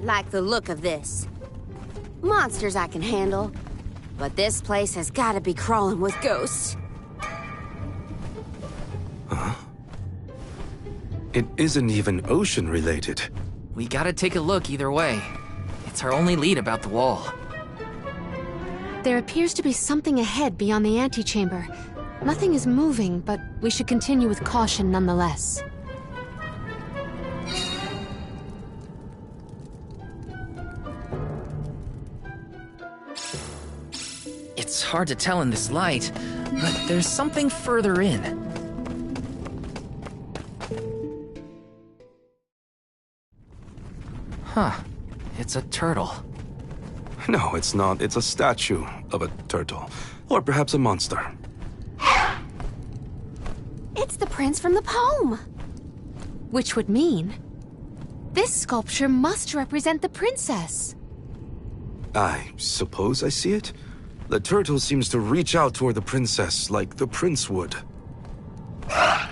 like the look of this. Monsters I can handle, but this place has gotta be crawling with ghosts. Huh? It isn't even ocean-related. We gotta take a look either way. It's our only lead about the wall. There appears to be something ahead beyond the antechamber. Nothing is moving, but we should continue with caution nonetheless. It's hard to tell in this light, but there's something further in. Huh. It's a turtle. No, it's not. It's a statue of a turtle. Or perhaps a monster. It's the prince from the poem. Which would mean this sculpture must represent the princess. I suppose I see it. The turtle seems to reach out toward the princess like the prince would. Huh?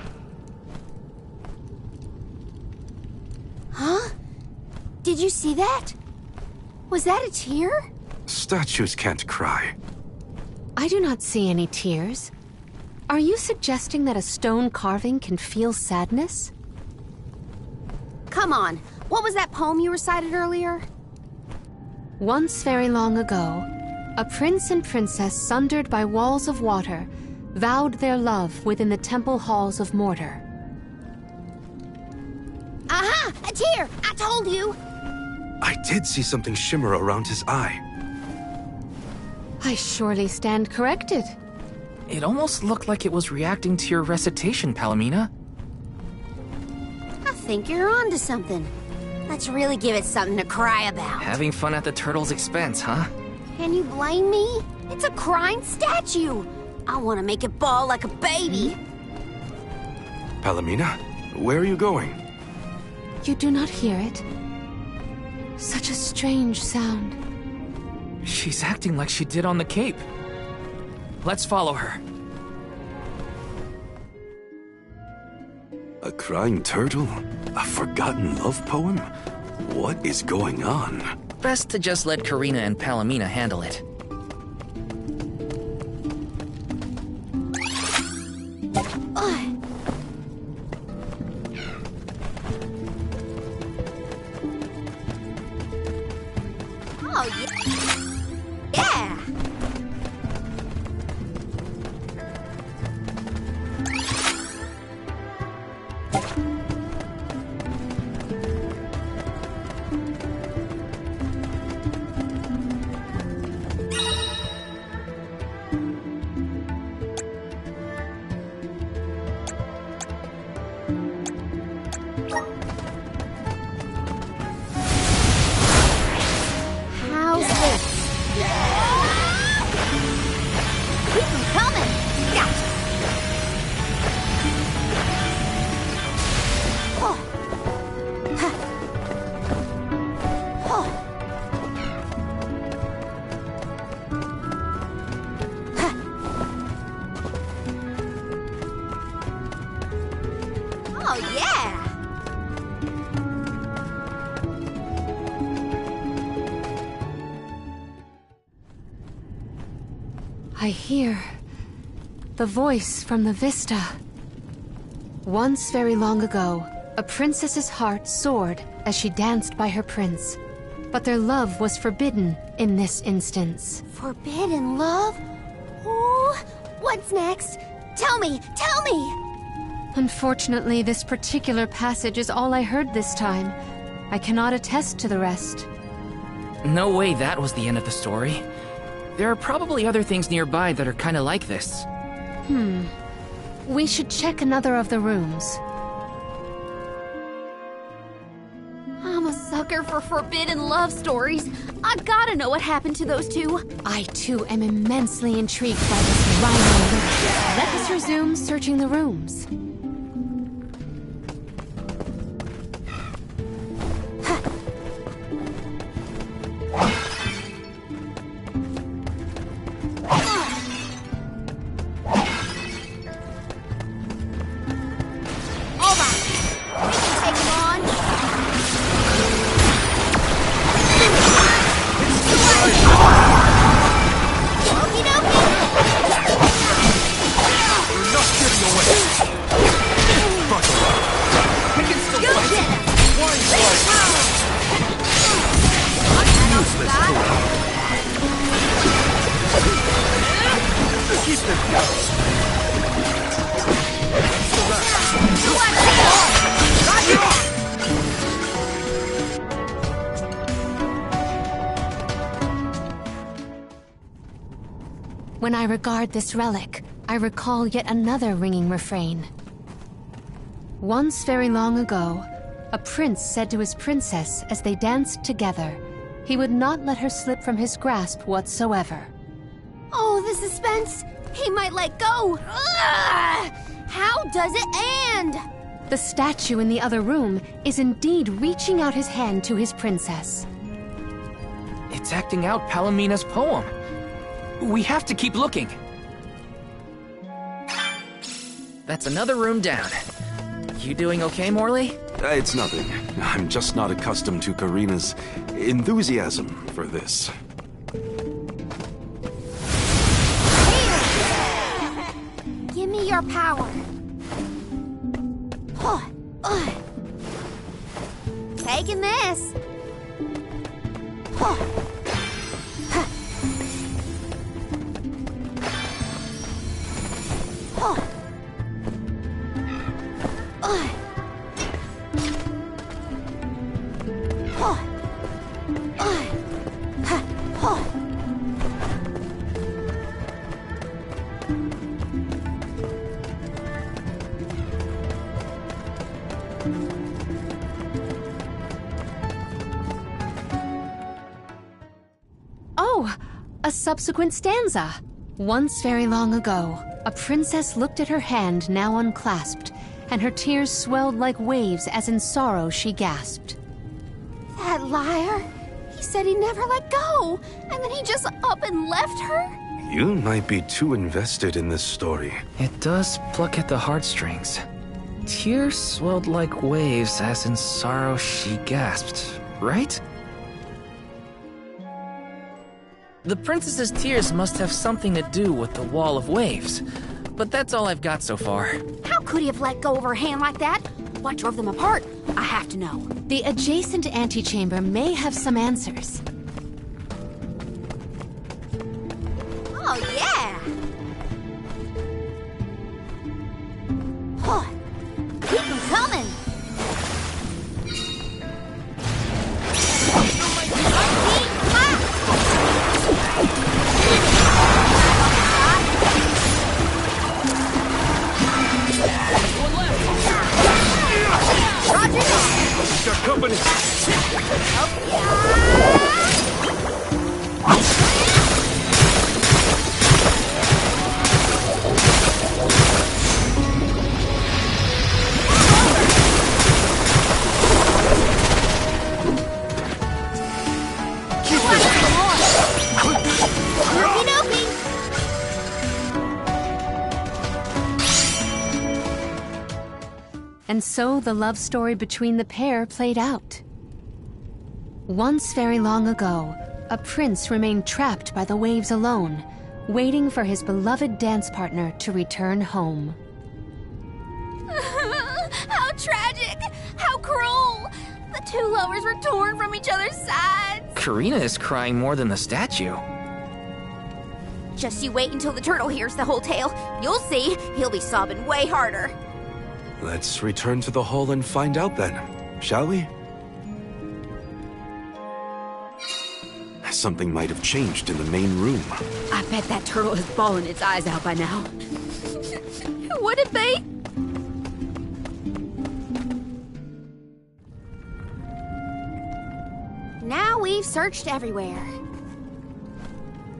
Did you see that? Was that a tear? Statues can't cry. I do not see any tears. Are you suggesting that a stone carving can feel sadness? Come on, what was that poem you recited earlier? Once very long ago, a prince and princess sundered by walls of water vowed their love within the temple halls of mortar. Aha! A tear! I told you! I did see something shimmer around his eye. I surely stand corrected. It almost looked like it was reacting to your recitation, Palomina. I think you're onto something. Let's really give it something to cry about. Having fun at the turtle's expense, huh? Can you blame me? It's a crying statue. I want to make it bawl like a baby. Palomina, where are you going? You do not hear it? Such a strange sound. She's acting like she did on the Cape. Let's follow her. A crying turtle? A forgotten love poem? What is going on? Best to just let Karina and Palomina handle it. Oh, yeah. Yeah! How's this? Keep 'em coming! Gotcha! Oh. Ha. Oh. Ha. Oh, yeah! I hear the voice from the vista. Once very long ago, a princess's heart soared as she danced by her prince. But their love was forbidden in this instance. Forbidden love? Ooh, what's next? Tell me, tell me! Unfortunately, this particular passage is all I heard this time. I cannot attest to the rest. No way that was the end of the story. There are probably other things nearby that are kinda like this. We should check another of the rooms. I'm a sucker for forbidden love stories. I gotta know what happened to those two. I too am immensely intrigued by this rhino look. Let us resume searching the rooms. All right, we can take them on. When I regard this relic, I recall yet another ringing refrain. Once very long ago, a prince said to his princess as they danced together, he would not let her slip from his grasp whatsoever. Oh, the suspense! He might let go! Ugh! How does it end? The statue in the other room is indeed reaching out his hand to his princess. It's acting out Palomina's poem. We have to keep looking. That's another room down. You doing okay, Morley? It's nothing. I'm just not accustomed to Karina's enthusiasm for this. Give me your power. Taking this. Oh, a subsequent stanza. Once very long ago, a princess looked at her hand now unclasped, and her tears swelled like waves as in sorrow she gasped. That liar! He said he never let go, and then he just up and left her? You might be too invested in this story. It does pluck at the heartstrings. Tears swelled like waves as in sorrow she gasped, right? The princess's tears must have something to do with the wall of waves. But that's all I've got so far. How could he have let go of her hand like that? What drove them apart? I have to know. The adjacent antechamber may have some answers. Oh, yeah! Huh. Keep them coming! Got company! And so the love story between the pair played out. Once very long ago, a prince remained trapped by the waves alone, waiting for his beloved dance partner to return home. How tragic! How cruel! The two lovers were torn from each other's sides! Karina is crying more than the statue. Just you wait until the turtle hears the whole tale. You'll see, he'll be sobbing way harder. Let's return to the hall and find out then, shall we? Something might have changed in the main room. I bet that turtle is bawling its eyes out by now. Would it be? Now we've searched everywhere.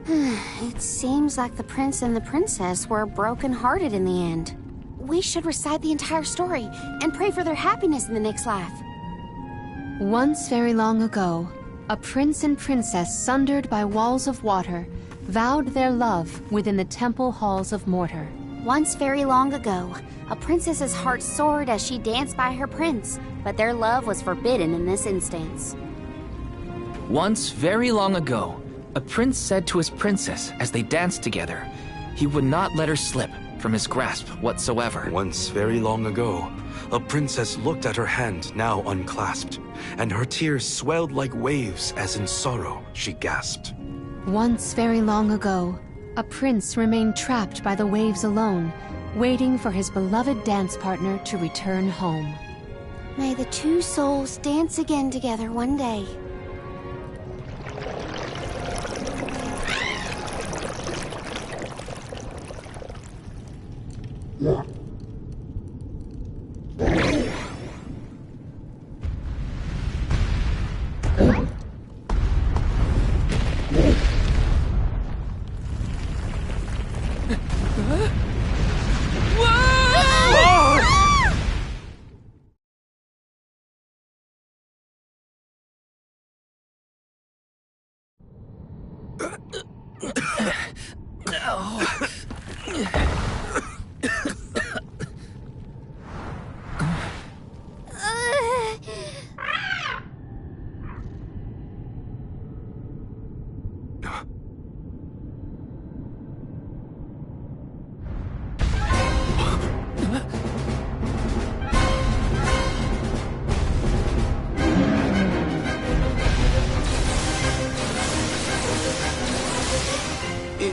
It seems like the prince and the princess were broken-hearted in the end. We should recite the entire story and pray for their happiness in the next life. Once very long ago, a prince and princess sundered by walls of water vowed their love within the temple halls of mortar. Once very long ago, a princess's heart soared as she danced by her prince, but their love was forbidden in this instance. Once very long ago, a prince said to his princess as they danced together, he would not let her slip from his grasp whatsoever. Once very long ago, a princess looked at her hand now unclasped, and her tears swelled like waves as in sorrow she gasped. Once very long ago, A prince remained trapped by the waves alone, waiting for his beloved dance partner to return home. May the two souls dance again together one day.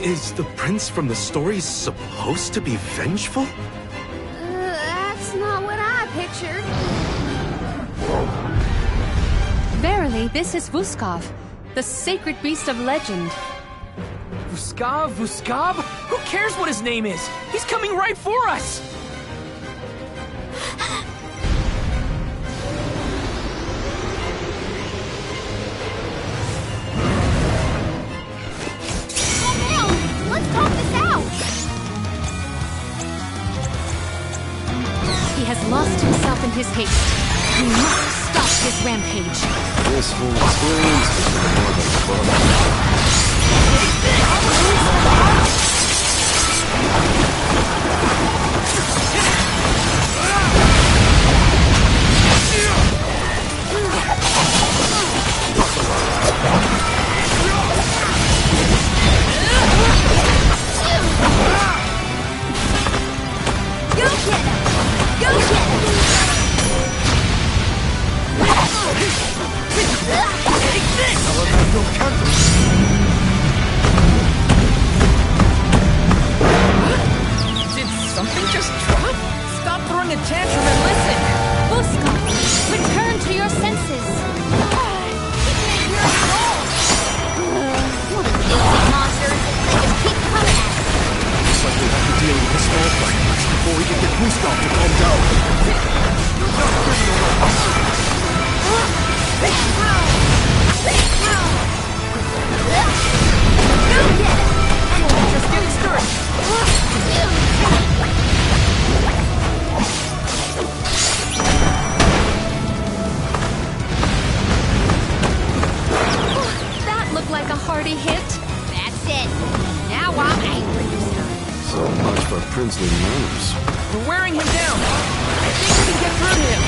Is the prince from the story supposed to be vengeful? That's not what I pictured. Verily, this is Vuskov, the sacred beast of legend. Vuskov? Who cares what his name is? He's coming right for us! Let's talk this out! He has lost himself in his haste. We must stop his rampage. This whole experience has been more than fun. Did something just drop? Stop throwing a tantrum and listen! Vuskov, return to your senses. Monsters, they just keep coming at us. Looks like we have to deal with this small fight before we can get Gustav to calm down. Just getting started! That looked like a hearty hit. That's it. Now I'm angry this time. So much for princely manners. We're wearing him down! I think we can get through to him!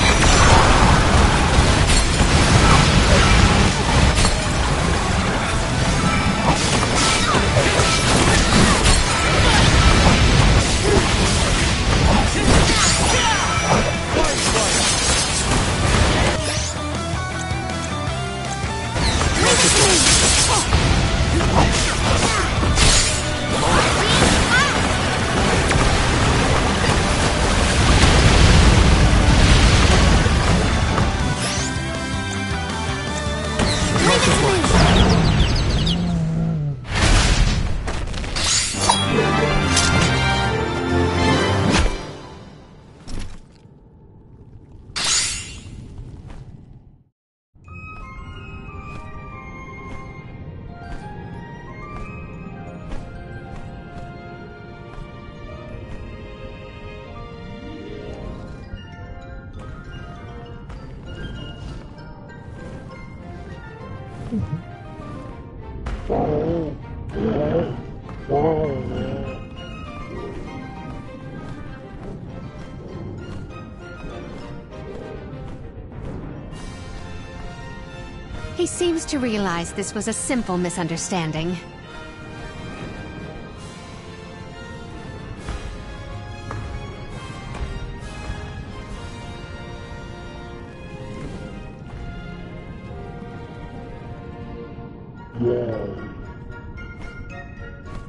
He seems to realize this was a simple misunderstanding.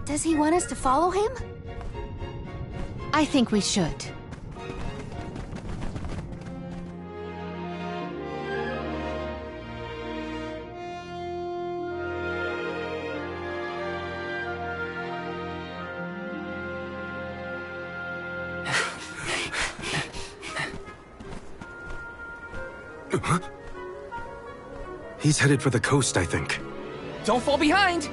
Does he want us to follow him? I think we should. He's headed for the coast, I think. Don't fall behind!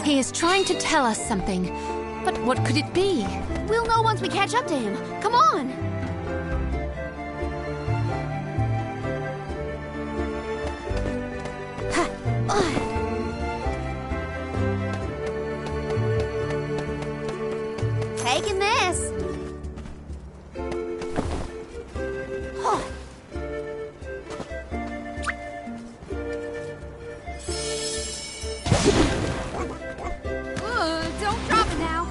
He is trying to tell us something, but what could it be? We'll know once we catch up to him. Come on! Taking this. Don't drop it now.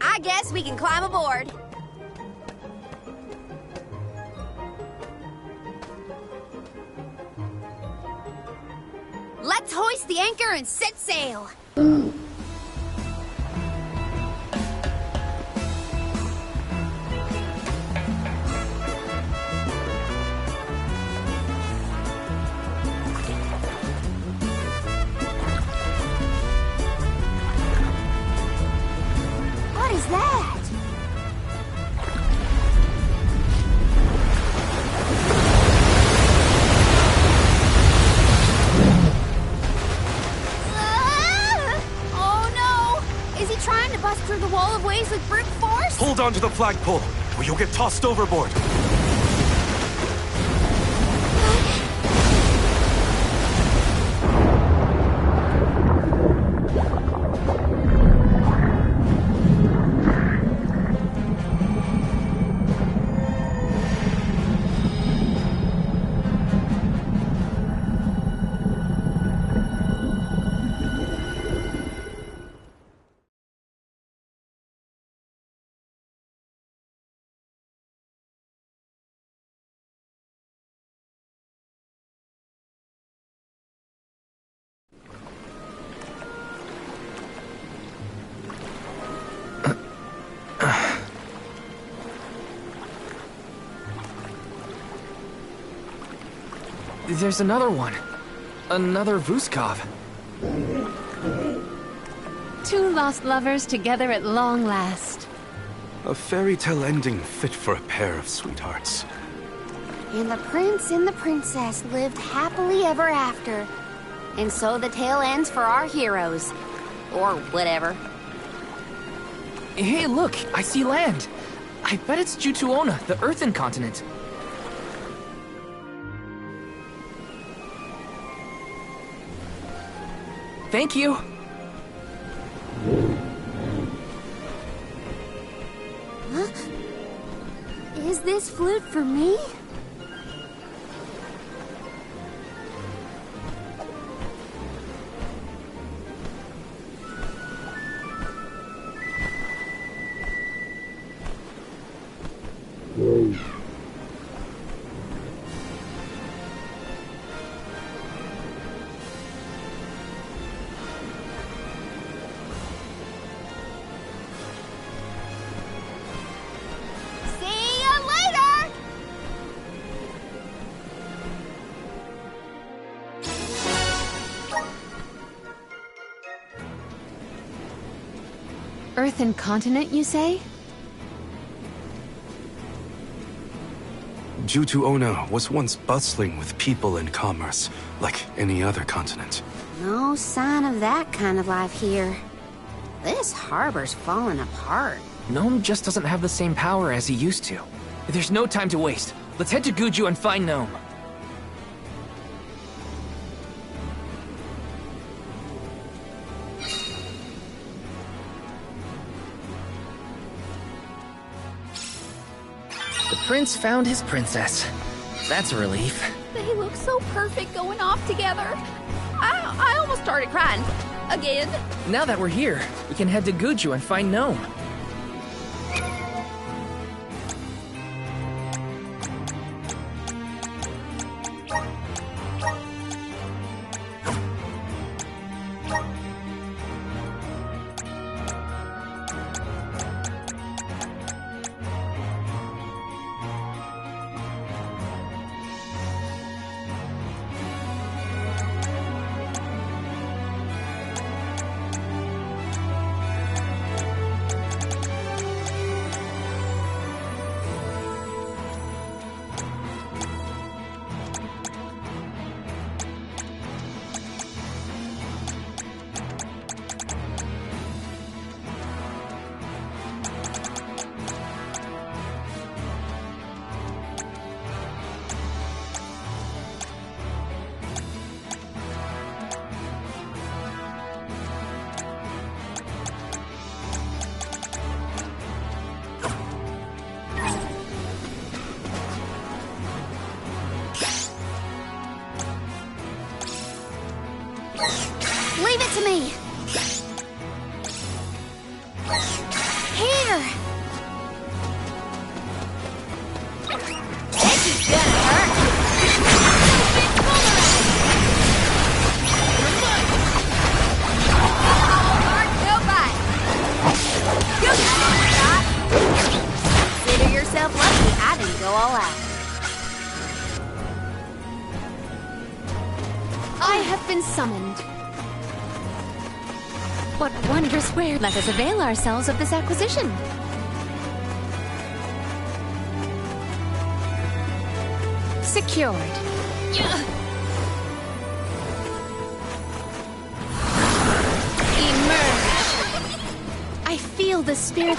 I guess we can climb aboard. Let's hoist the anchor and set sail. What is that? Oh no! Is he trying to bust through the wall of waves with brute force? Hold on to the flagpole, or you'll get tossed overboard. There's another one. Another Vuskov. Two lost lovers together at long last. A fairy tale ending fit for a pair of sweethearts. And the prince and the princess lived happily ever after. And so the tale ends for our heroes. Or whatever. Hey, look! I see land! I bet it's Jutuona, the Earthen continent. Thank you! Huh? Is this flute for me? Earthen continent, you say? Jutu-Ona was once bustling with people and commerce, like any other continent. No sign of that kind of life here. This harbor's falling apart. Gnome just doesn't have the same power as he used to. There's no time to waste. Let's head to Guju and find Gnome. The prince found his princess. That's a relief. They look so perfect going off together. I almost started crying. Again. Now that we're here, we can head to Guju and find Gnome. Leave it to me! Here! This is gonna hurt! Go by! You got it, consider yourself lucky I didn't go all out. I have been summoned. What wondrous wares! Let us avail ourselves of this acquisition. Secured. Emerge. I feel the spirit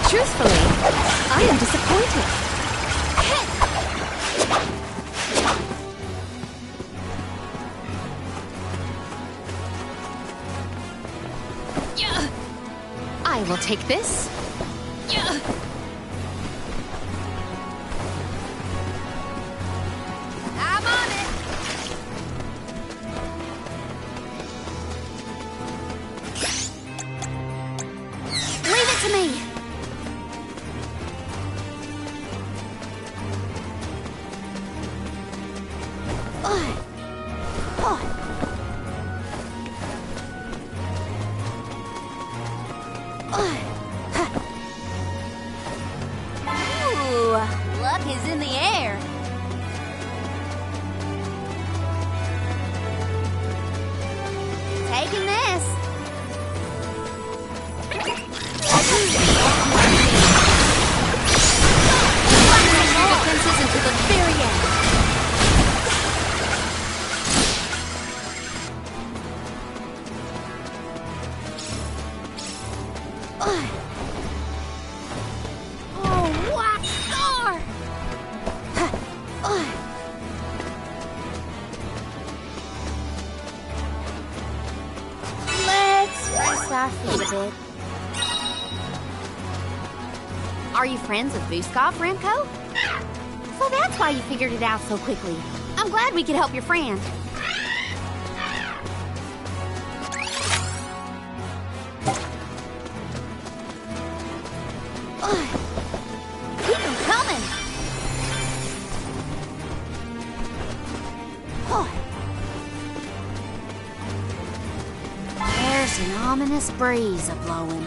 Truthfully, I am disappointed. I will take this. I'm on it! Leave it to me! Ooh, luck is in the air. Taking this. Defenses until the very end. Oh, what star! Let's rest our feet a bit. Are you friends with Vuskov, Remco? So that's why you figured it out so quickly. I'm glad we could help your friend. Keep them coming! There's There's an ominous breeze a-blowing.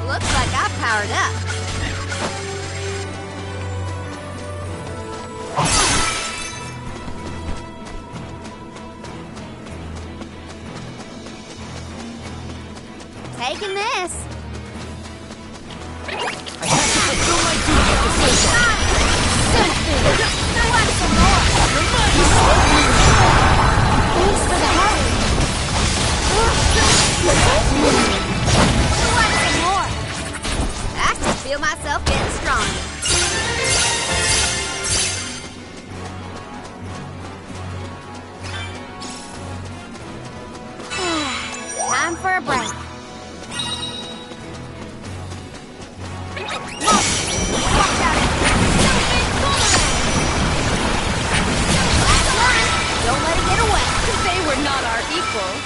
Looks like I powered up. Taking this. Thanks for the help. I can feel myself getting stronger. Time for a break. Don't let it get away. They were not our equals.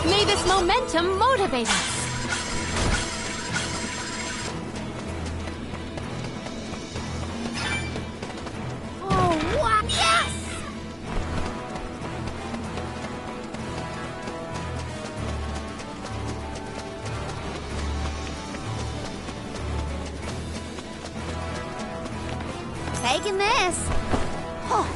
May this momentum motivate us. Oh, wow. Yes! Taking this. Oh.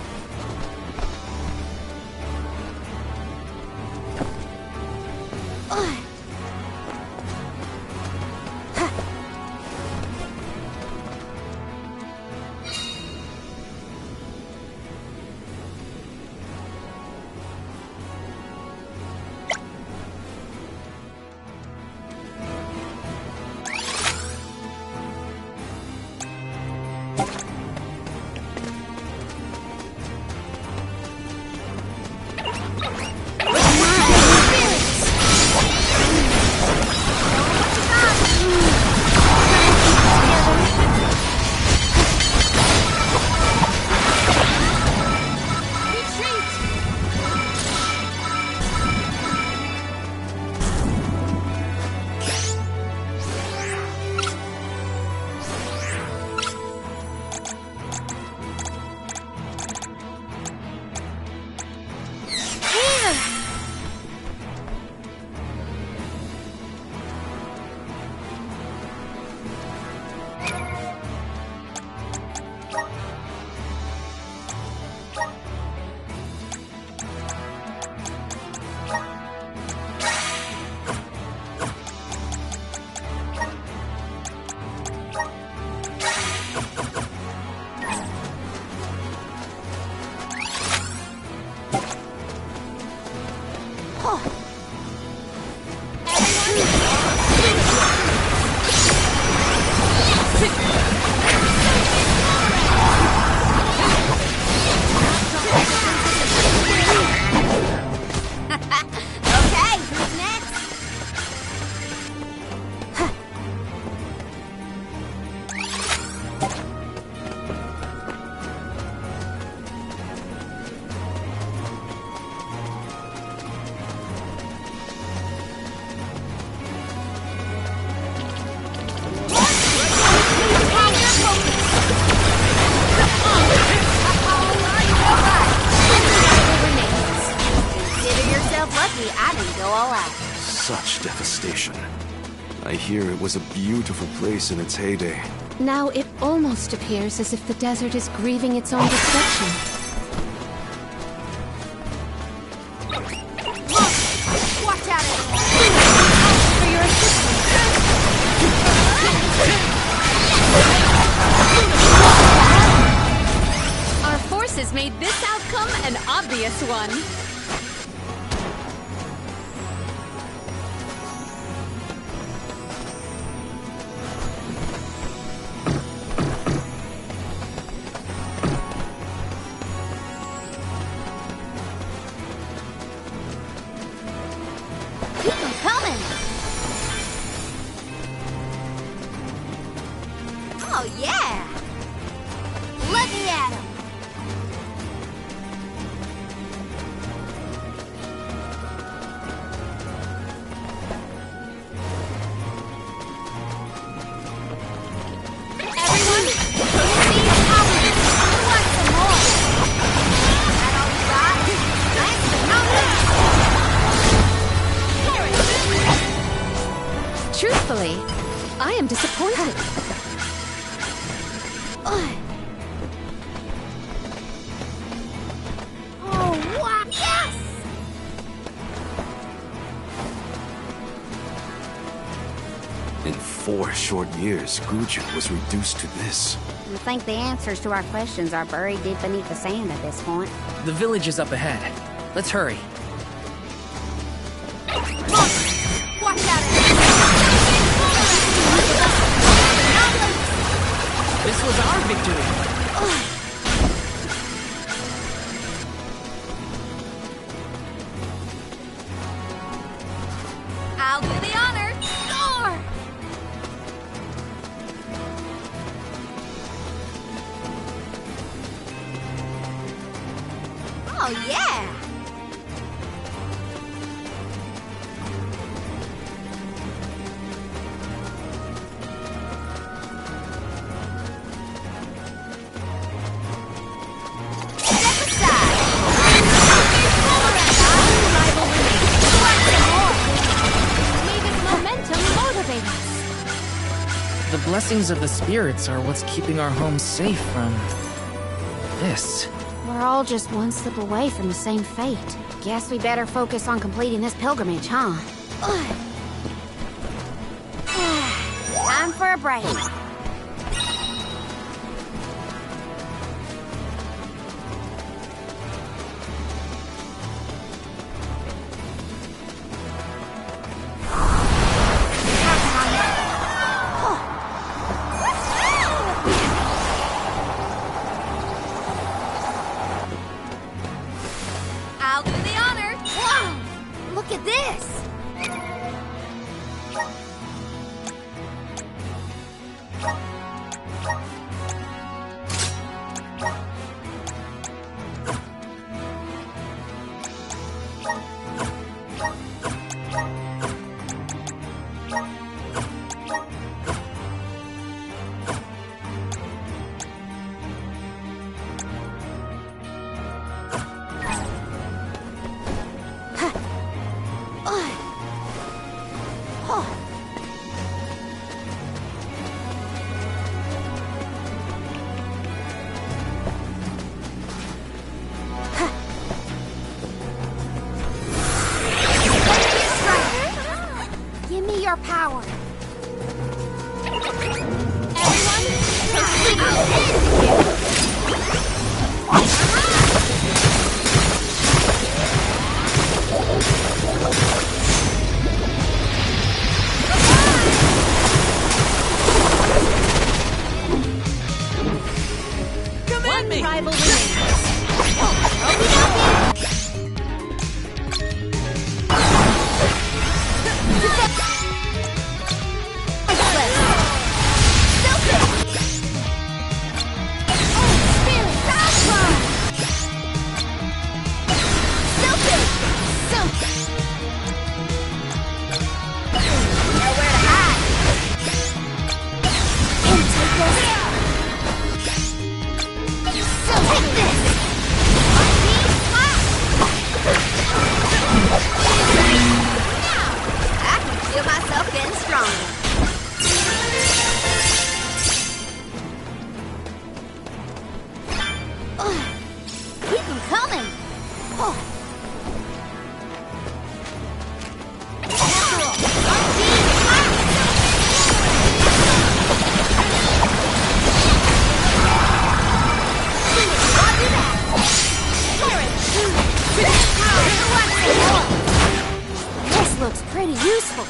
Such devastation. I hear it was a beautiful place in its heyday. Now it almost appears as if the desert is grieving its own destruction. Watch out! For your assistance. Our forces made this outcome an obvious one. disappointed. Oh, wow! Yes! In 4 short years, Guja was reduced to this. I think the answers to our questions are buried deep beneath the sand at this point. The village is up ahead. Let's hurry. Watch out! This was our victory. I'll do the honors. Score! Oh, yeah! Step aside! May this momentum motivate us. The blessings of the spirits are what's keeping our home safe from this. We're all just one slip away from the same fate. Guess we better focus on completing this pilgrimage, huh? Time for a break. I'll do the honors. Wow! Look at this! Give me your power. One rival remains. Feel myself getting stronger. Keep them coming. This looks pretty useful.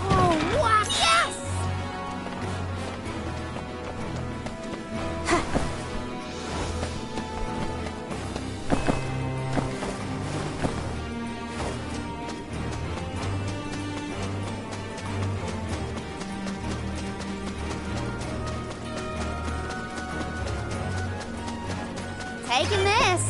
Oh, wow! Yes! Taking this.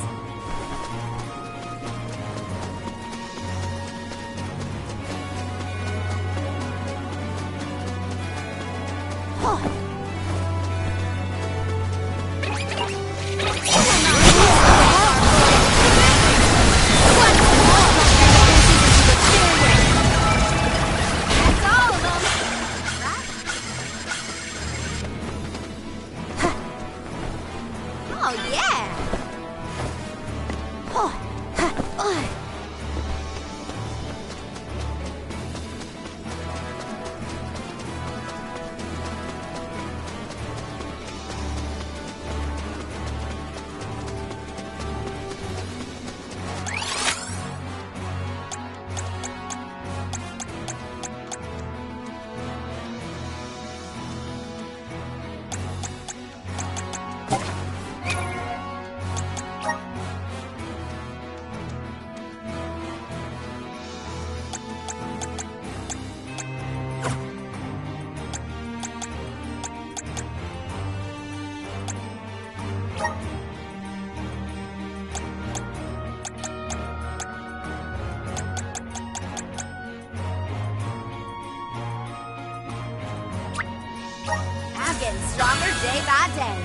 stronger day by day.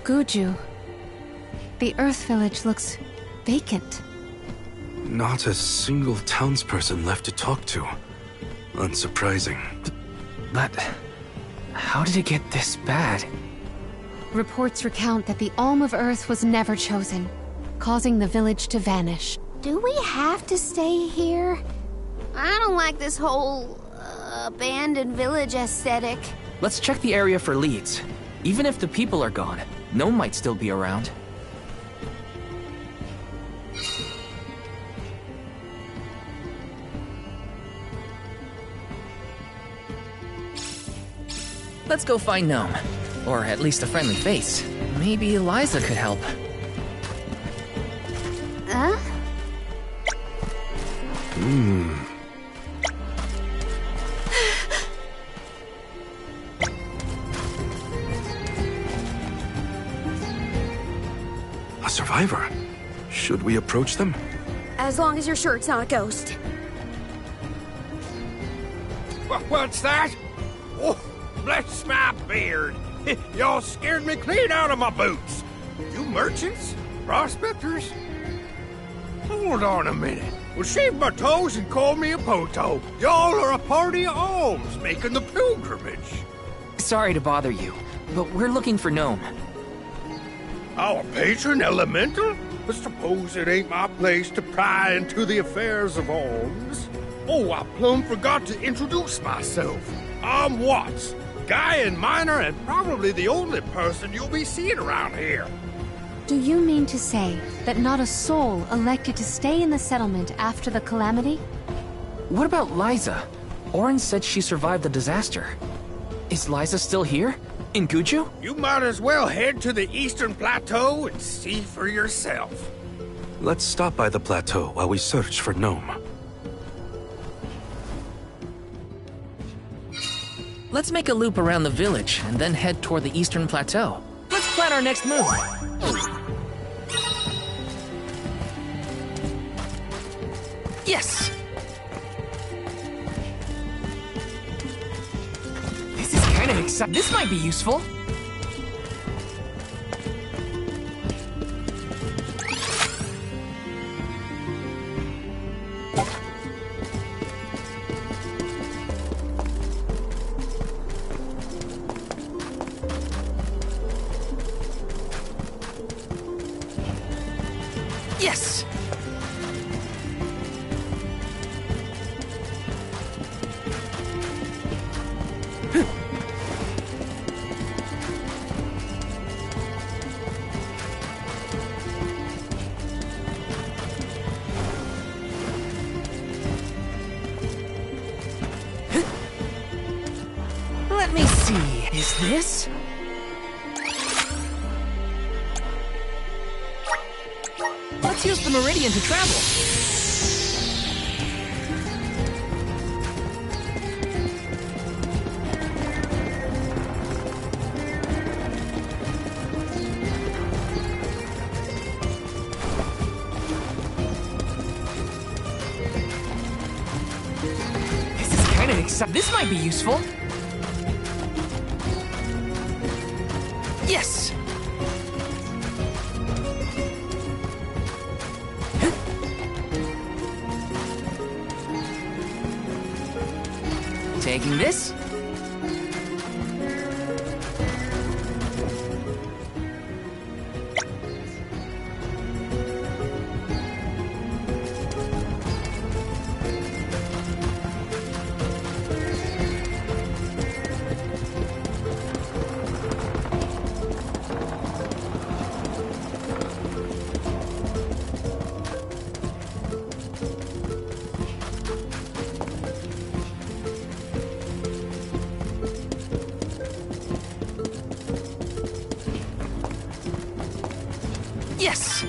Guju. The Earth Village looks vacant. Not a single townsperson left to talk to. Unsurprising. But how did it get this bad? Reports recount that the Alm of Earth was never chosen, causing the village to vanish. Do we have to stay here? I don't like this whole abandoned village aesthetic. Let's check the area for leads. Even if the people are gone, Gnome might still be around. Let's go find Gnome. Or at least a friendly face. Maybe Eliza could help. Huh? A survivor? Should we approach them? As long as you're sure it's not a ghost. What's that? Oh, bless my beard. Y'all scared me clean out of my boots. You merchants? Prospectors? Hold on a minute. Well, shave my toes and call me a poto. Y'all are a party of alms making the pilgrimage. Sorry to bother you, but we're looking for Gnome. Our patron elemental? But suppose it ain't my place to pry into the affairs of alms. Oh, I plumb forgot to introduce myself. I'm Watts, guy and miner, and probably the only person you'll be seeing around here. Do you mean to say that not a soul elected to stay in the settlement after the calamity? What about Liza? Orin said she survived the disaster. Is Liza still here? In Guju? You might as well head to the Eastern Plateau and see for yourself. Let's stop by the plateau while we search for Gnome. Let's make a loop around the village and then head toward the Eastern Plateau. Let's plan our next move. Yes! This is kind of exciting. This might be useful. Yes! Let me see. Is this? Let's use the meridian to travel. This is kind of exciting. This might be useful. Yes! Taking this. Yes!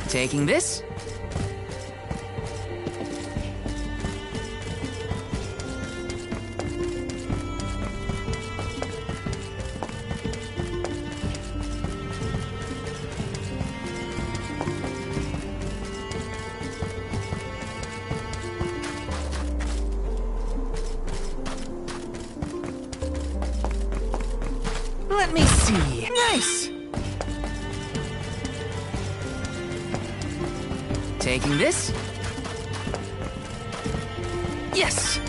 Taking this. Let me see. Nice! Taking this. Yes!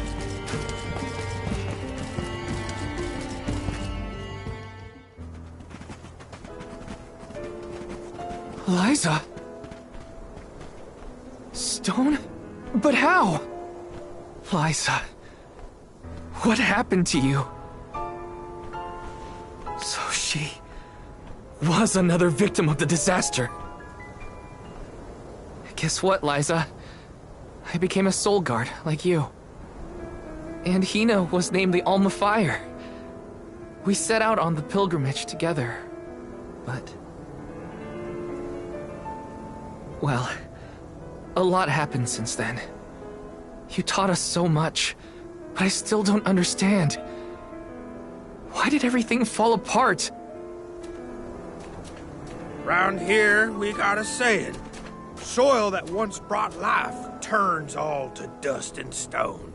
Liza? Stone? But how? Liza, what happened to you? So she was another victim of the disaster. Guess what, Liza? I became a soul guard, like you. And Hina was named the Alma Fire. We set out on the pilgrimage together, but... well, a lot happened since then. You taught us so much, but I still don't understand. Why did everything fall apart? Round here, we got a saying. Soil that once brought life turns all to dust and stone.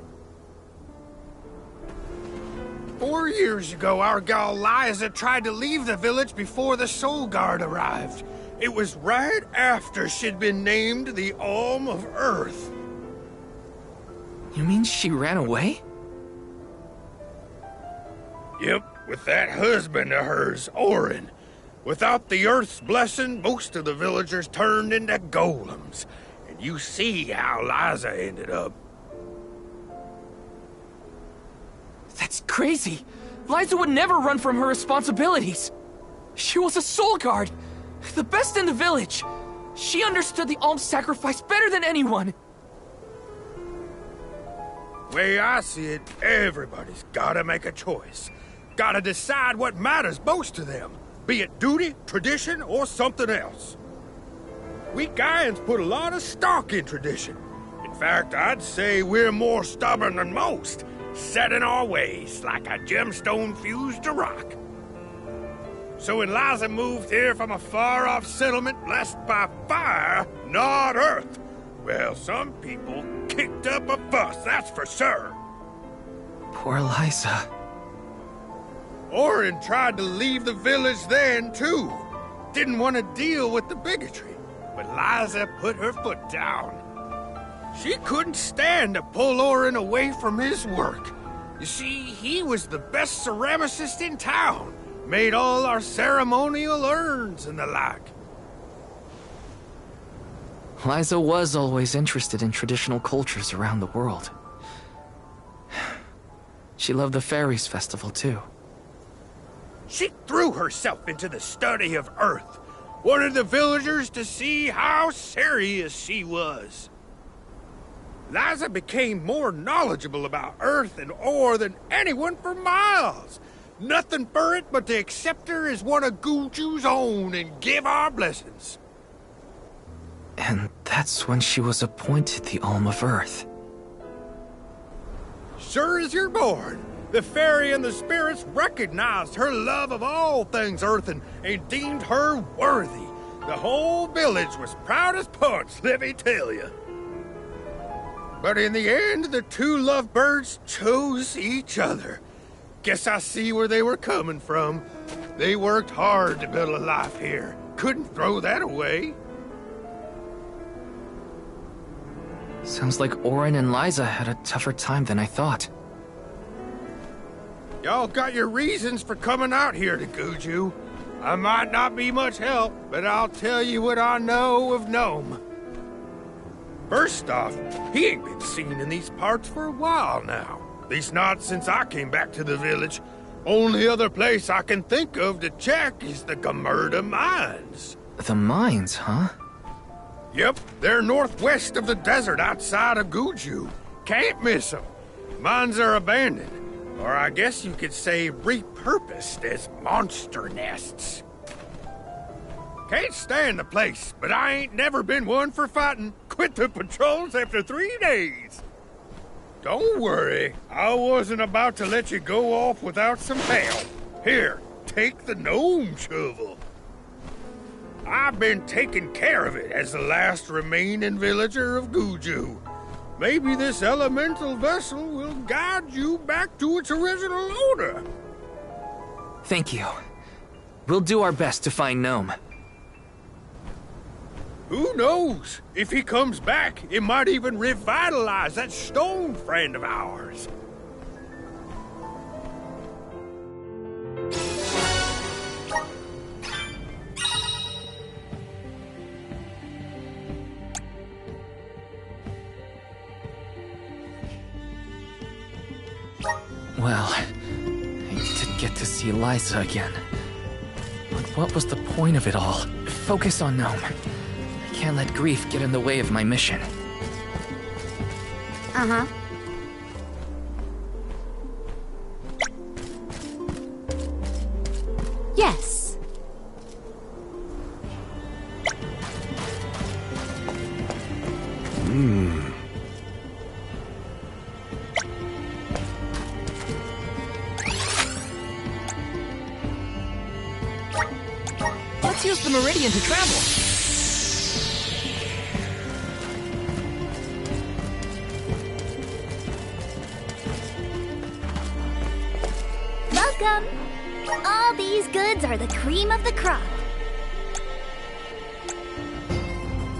4 years ago, our gal Liza tried to leave the village before the Soul Guard arrived. It was right after she'd been named the Alm of Earth. You mean she ran away? Yep, with that husband of hers, Orin. Without the Earth's blessing, most of the villagers turned into golems. And you see how Liza ended up. That's crazy! Liza would never run from her responsibilities! She was a soul guard! The best in the village! She understood the alms sacrifice better than anyone! Way I see it, everybody's gotta make a choice. Gotta decide what matters most to them. Be it duty, tradition, or something else. We Gaians put a lot of stock in tradition. In fact, I'd say we're more stubborn than most, set in our ways like a gemstone fused to rock. So when Liza moved here from a far-off settlement blessed by fire, not earth, well, some people kicked up a fuss, that's for sure. Poor Liza. Orin tried to leave the village then, too. Didn't want to deal with the bigotry, but Liza put her foot down. She couldn't stand to pull Orin away from his work. You see, he was the best ceramicist in town. Made all our ceremonial urns and the like. Liza was always interested in traditional cultures around the world. She loved the Fairies Festival, too. She threw herself into the study of Earth. Wanted the villagers to see how serious she was. Liza became more knowledgeable about Earth and ore than anyone for miles. Nothing for it but to accept her as one of Guju's own and give our blessings. And that's when she was appointed the Alm of Earth. Sure as you're born. The fairy and the spirits recognized her love of all things earthen and deemed her worthy. The whole village was proud as punch, let me tell you. But in the end, the two lovebirds chose each other. Guess I see where they were coming from. They worked hard to build a life here. Couldn't throw that away. Sounds like Orin and Liza had a tougher time than I thought. Y'all got your reasons for coming out here to Guju. I might not be much help, but I'll tell you what I know of Gnome. First off, he ain't been seen in these parts for a while now. At least not since I came back to the village. Only other place I can think of to check is the Gamerda Mines. The mines, huh? Yep, they're northwest of the desert outside of Guju. Can't miss them. Mines are abandoned, or I guess you could say repurposed as monster nests. Can't stand the place, but I ain't never been one for fighting. Quit the patrols after 3 days. Don't worry, I wasn't about to let you go off without some help. Here, take the gnome shovel. I've been taking care of it as the last remaining villager of Guju. Maybe this elemental vessel will guide you back to its original owner. Thank you. We'll do our best to find Gnome. Who knows? If he comes back, it might even revitalize that stone friend of ours. Well, I did get to see Liza again. But what was the point of it all? Focus on Gnome. I can't let grief get in the way of my mission. Uh-huh. Yes. Let's use the Meridian to travel. Welcome! All these goods are the cream of the crop.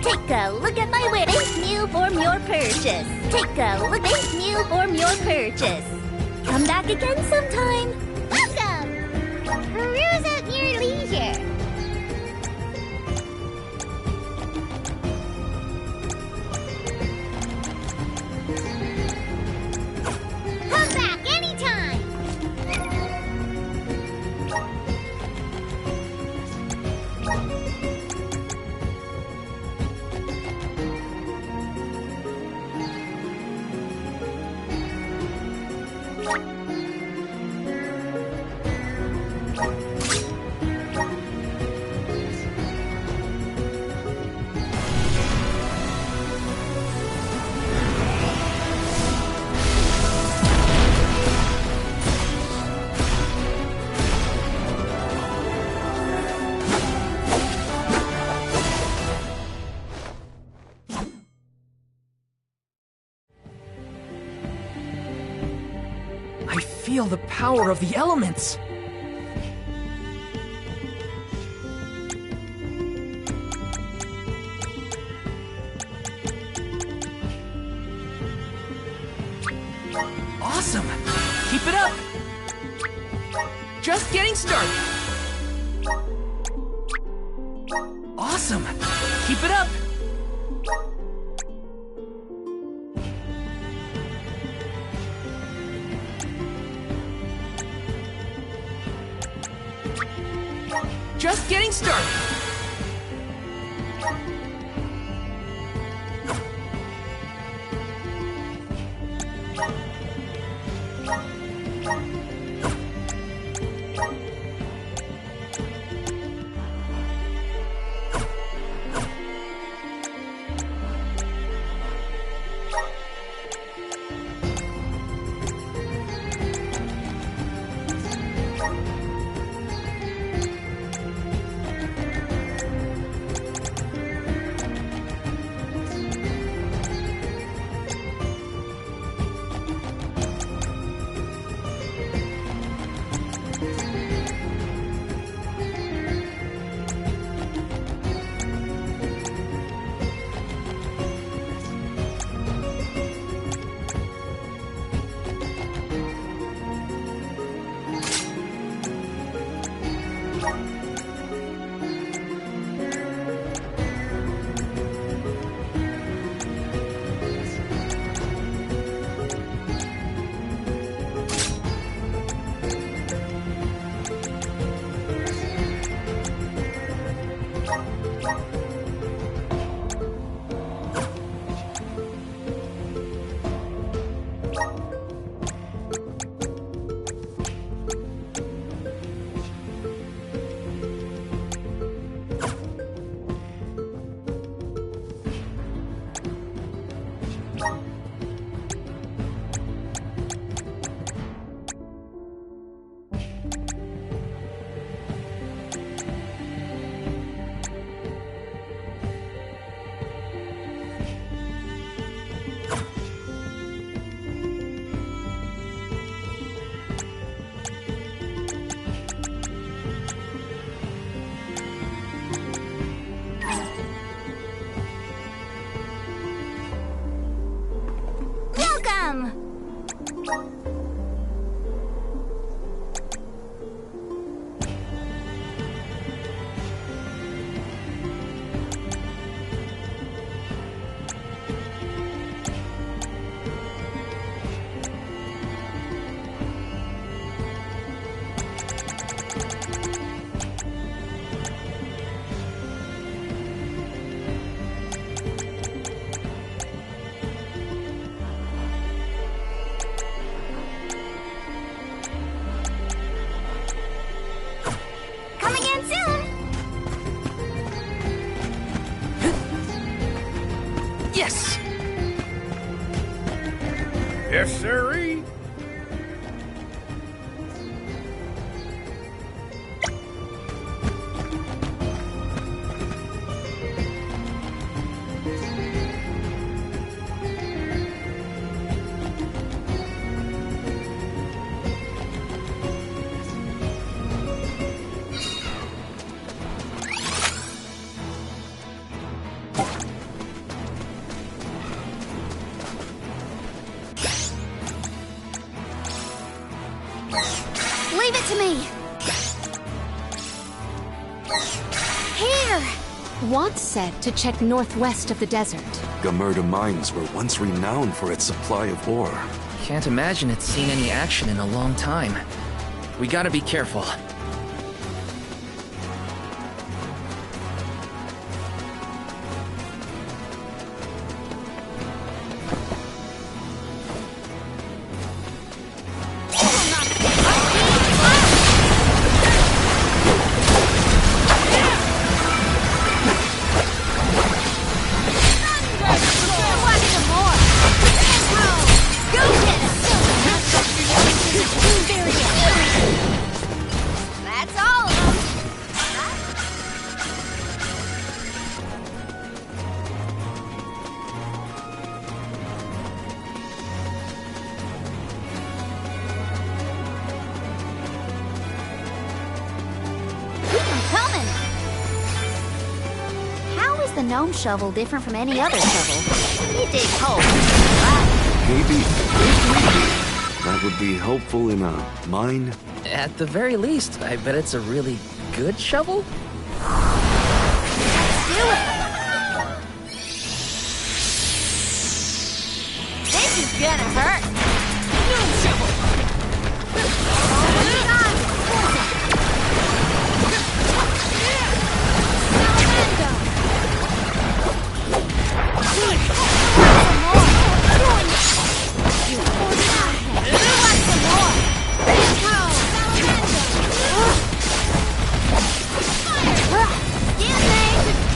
Take a look at my wares. Thank you for your purchase. Take a look. Thank you for your purchase. Come back again sometime. Welcome! Peruse at your leisure. Come back anytime. I feel the power of the elements. Awesome! Keep it up! Just getting started. Awesome! Keep it up! Just getting started. Welcome! Coming in soon! Yes! Yes, sirree. Leave it to me! Here! Once said to check northwest of the desert. Gamerda mines were once renowned for its supply of ore. Can't imagine it's seen any action in a long time. We gotta be careful. That's all of them! I'm coming! How is the gnome shovel different from any other shovel? It digs holes. Maybe that would be helpful in a mine. At the very least, I bet it's a really good shovel? Do it! This is gonna hurt!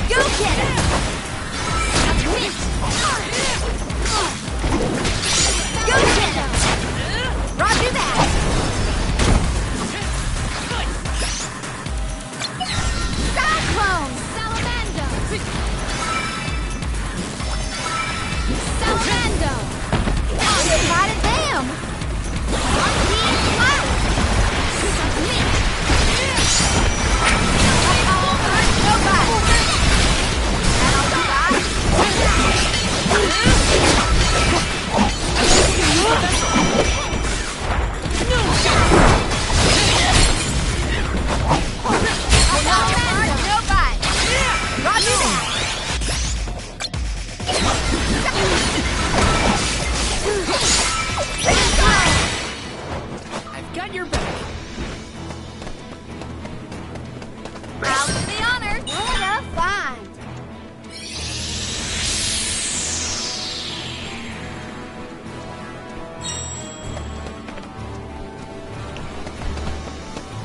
Go get it! Go get it! Roger that! Cyclone! Salamando! Salamando! Light it down! I've got your back. I'll do the honor. What a find!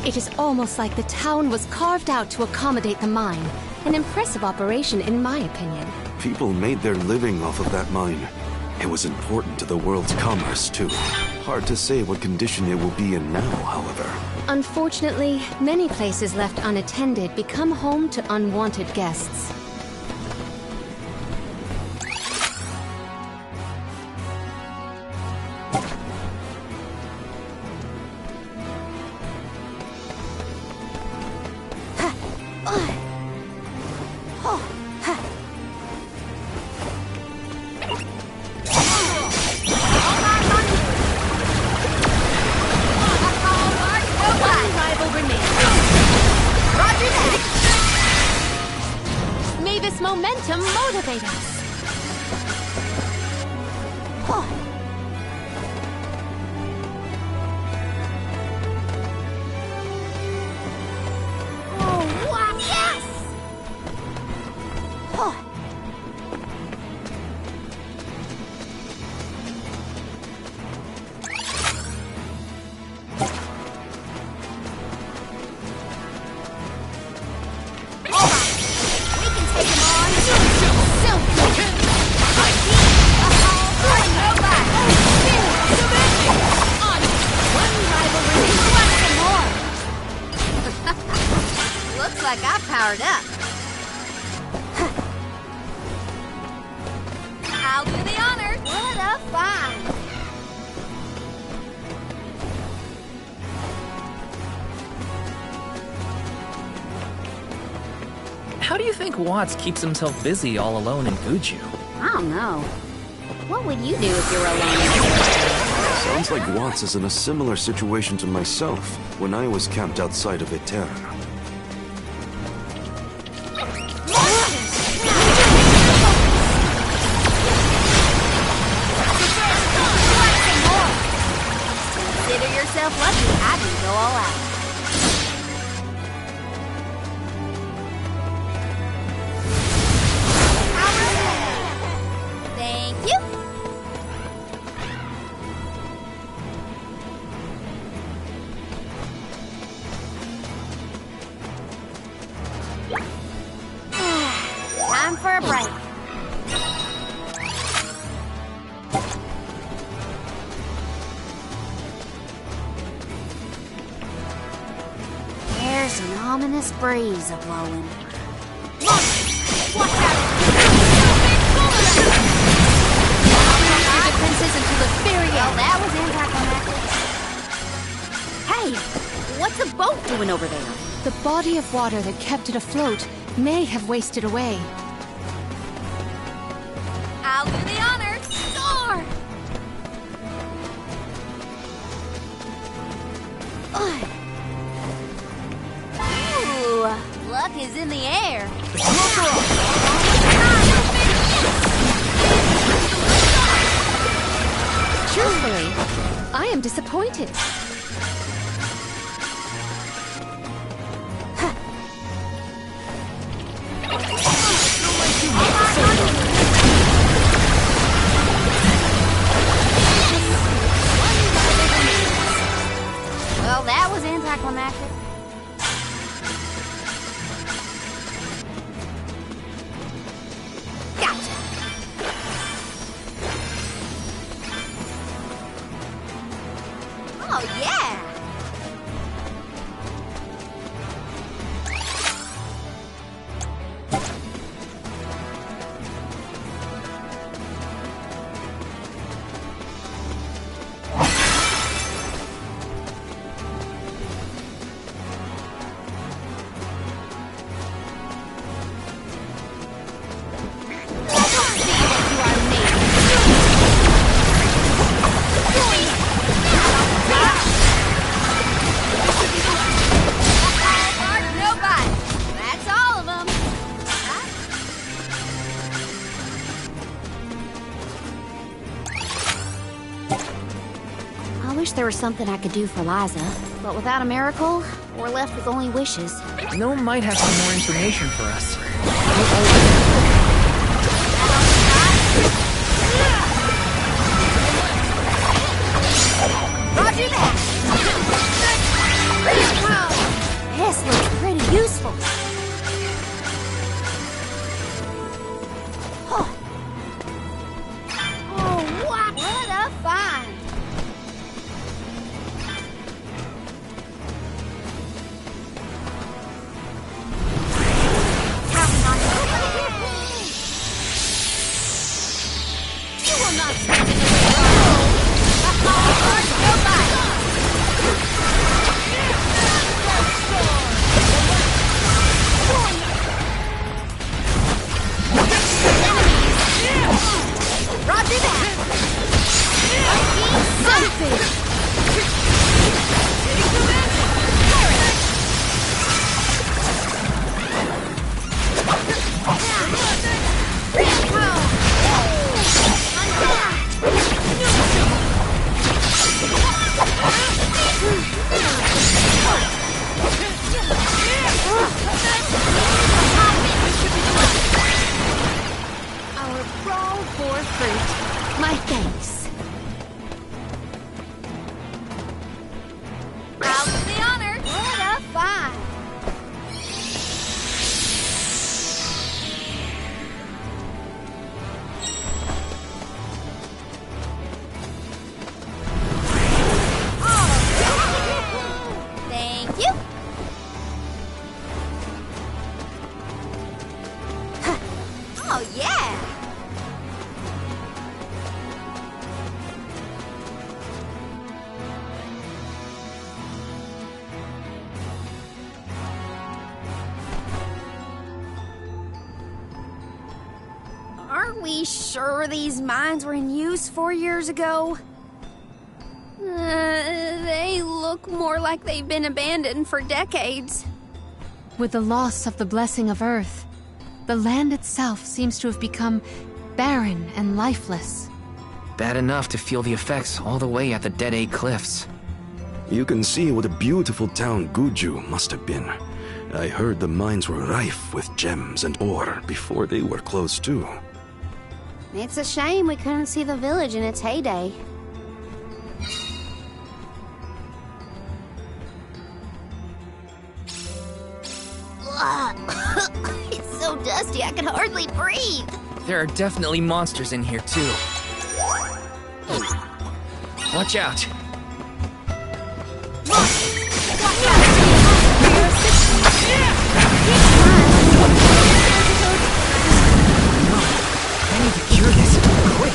It is almost like the town was carved out to accommodate the mine. An impressive operation, in my opinion. People made their living off of that mine. It was important to the world's commerce, too. Hard to say what condition it will be in now, however. Unfortunately, many places left unattended become home to unwanted guests. to motivate us. Oh, wow, yes! Looks like I powered up. I'll do the honors. What a find! How do you think Watts keeps himself busy all alone in Guju? I don't know. What would you do if you were alone? Sounds like Watts is in a similar situation to myself when I was camped outside of Eterna. Consider yourself lucky I didn't go all out. Thank you! Time for a break. There's an ominous breeze a-blowing. The princess until the very Well, end. that was anticlimactic. Hey, what's a boat doing over there? The body of water that kept it afloat may have wasted away. I'll do the honors. Score! Ooh, luck is in the air. Truthfully, I am disappointed. Well, that was anticlimactic. Gotcha. Oh, yeah. Nobody. That's all of them. I wish there was something I could do for Liza, but without a miracle, we're left with only wishes. Gnome might have some more information for us. Roger that! This looks pretty useful. Oh, what a find! Counting on you. You will not stand in the way of Roger that! Roll for fruit. My thanks. I'll do the honor. What a find. Thank you. Oh, yeah. Aren't we sure these mines were in use 4 years ago? They look more like they've been abandoned for decades. With the loss of the blessing of Earth, the land itself seems to have become barren and lifeless. Bad enough to feel the effects all the way at the Dead Egg Cliffs. You can see what a beautiful town Guju must have been. I heard the mines were rife with gems and ore before they were closed too. It's a shame we couldn't see the village in its heyday. It's so dusty I can hardly breathe. There are definitely monsters in here, too. Watch out. I need to cure this, quick.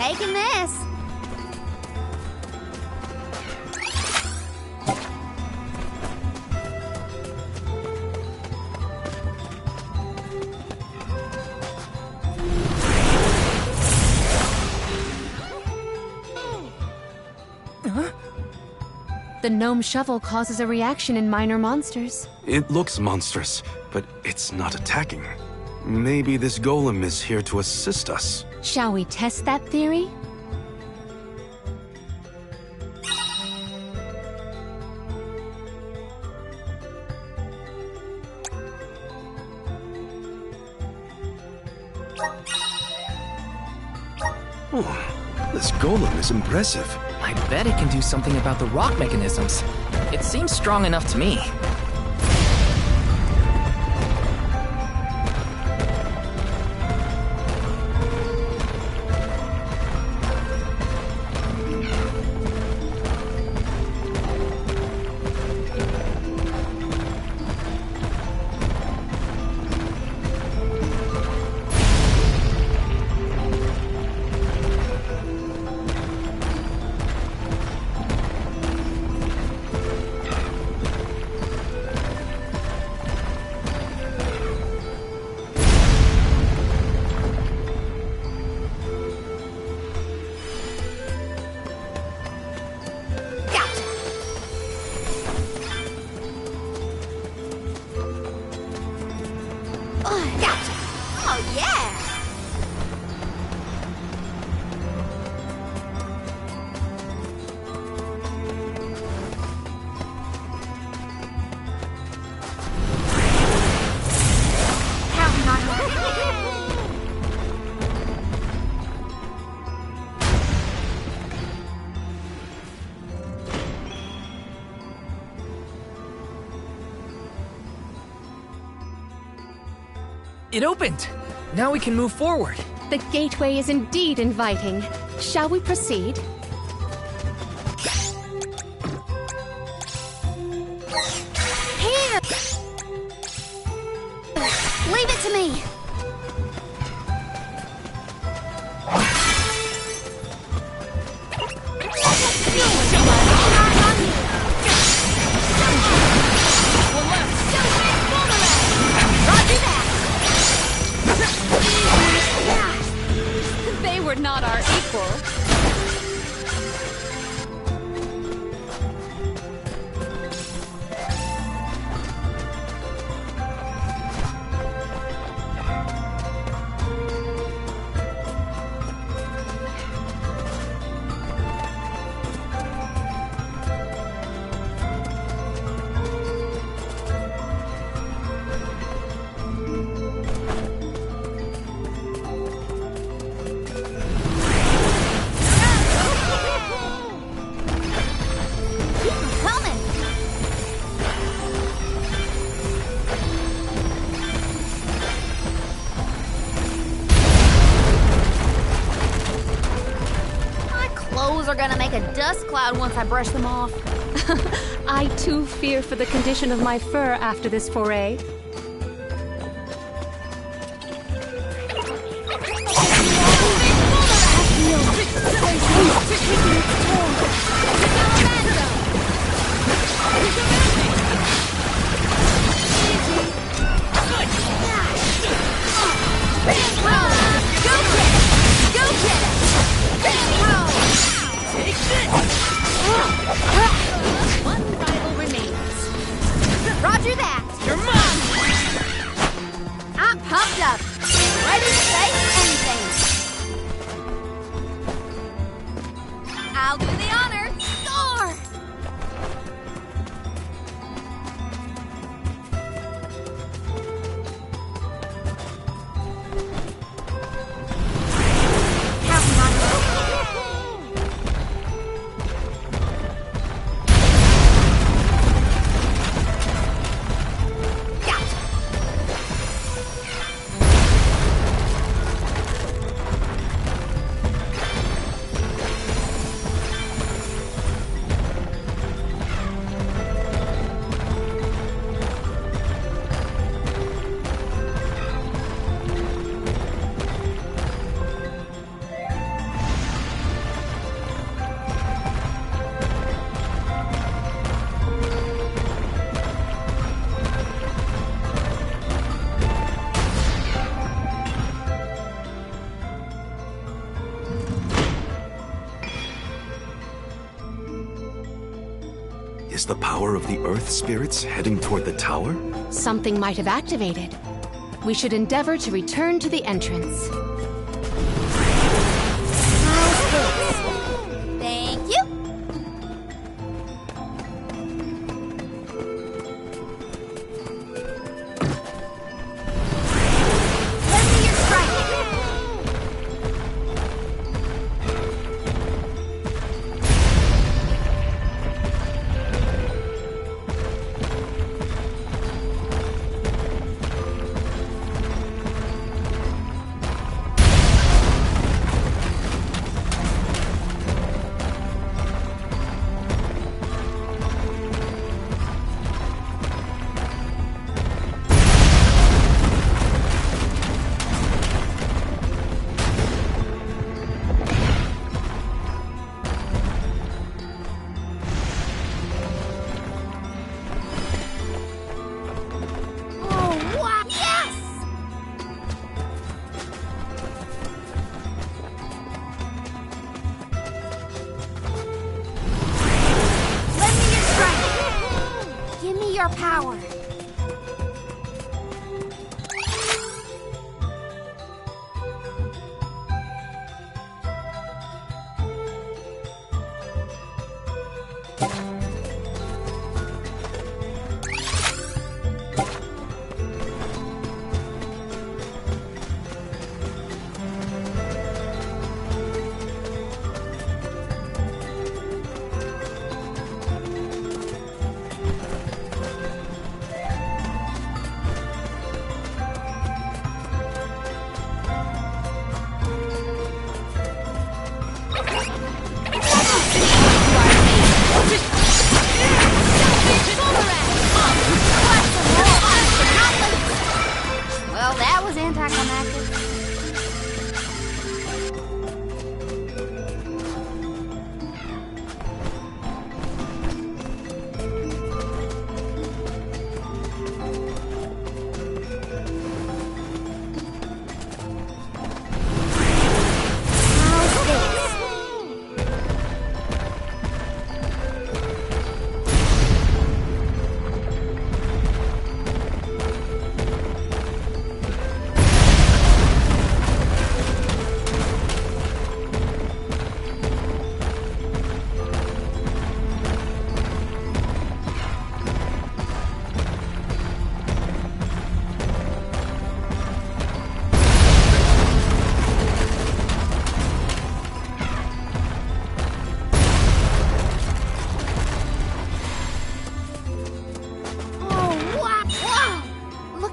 Taking this. The gnome shovel causes a reaction in minor monsters. It looks monstrous, but it's not attacking. Maybe this golem is here to assist us. Shall we test that theory? Oh, this golem is impressive. I bet it can do something about the rock mechanisms. It seems strong enough to me. Gotcha. Oh, yeah. Counting on you. It opened! Now we can move forward. The gateway is indeed inviting. Shall we proceed? Here! Leave it to me. They were not our equal. Are gonna make a dust cloud once I brush them off. I too fear for the condition of my fur after this foray. One rival remains. Roger that. You're mine! I'm pumped up. Ready to say anything. I'll do the honor. Score! Counting on you. Is the power of the Earth spirits heading toward the tower? Something might have activated. We should endeavor to return to the entrance. Thank you. Lend me your strength.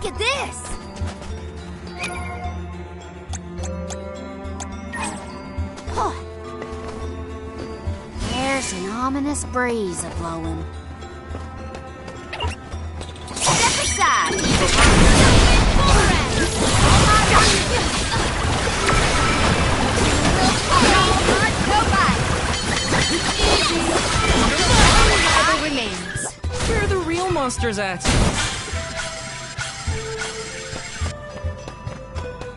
at this! There's an ominous breeze a-blowing. Step aside! Whatever remains. Where are the real monsters at?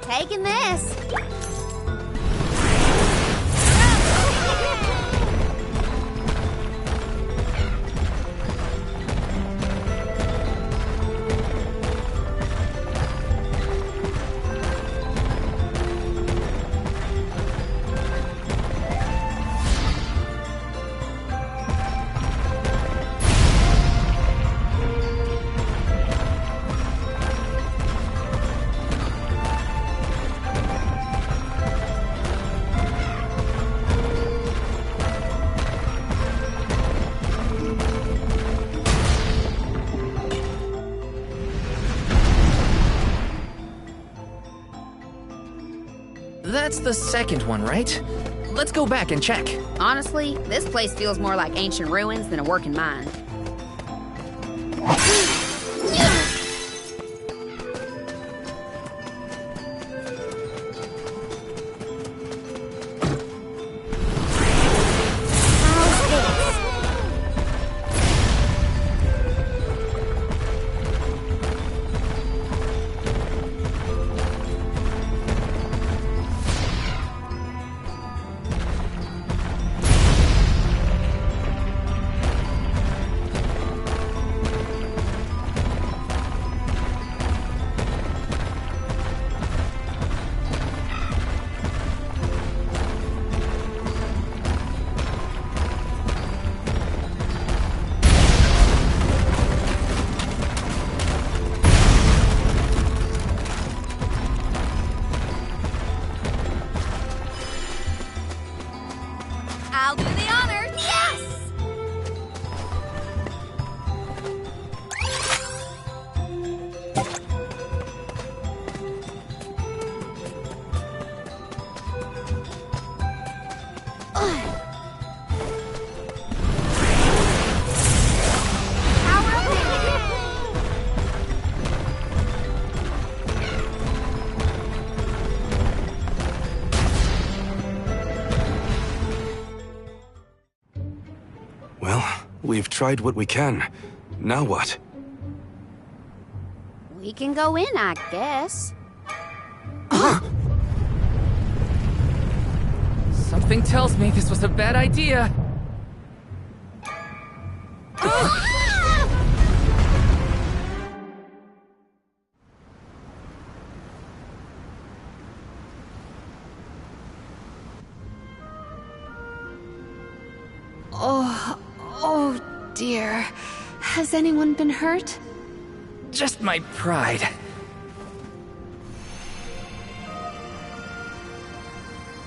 Taking this. That's the second one, right? Let's go back and check. Honestly, this place feels more like ancient ruins than a working mine. I'll do the honors. Yes! Well, we've tried what we can. Now what? We can go in, I guess. Something tells me this was a bad idea. Oh dear. Has anyone been hurt? Just my pride.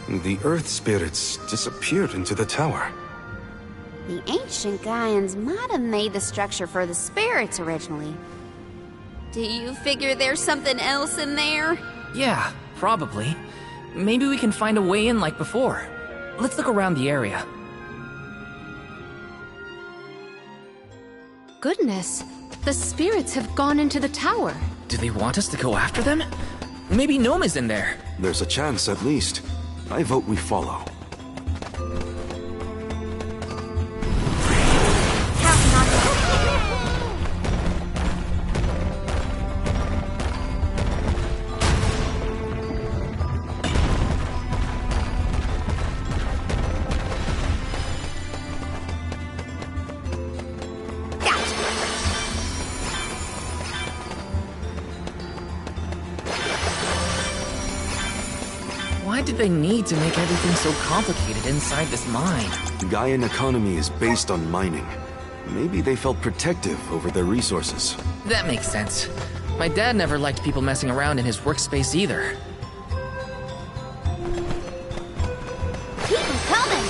The Earth spirits disappeared into the tower. The ancient Gaians might have made the structure for the spirits originally. Do you figure there's something else in there? Yeah, probably. Maybe we can find a way in like before. Let's look around the area. Goodness, the spirits have gone into the tower. Do they want us to go after them? Maybe Gnome is in there. There's a chance, at least. I vote we follow. Why did they need to make everything so complicated inside this mine? The Gaian economy is based on mining. Maybe they felt protective over their resources. That makes sense. My dad never liked people messing around in his workspace either. Keep them coming!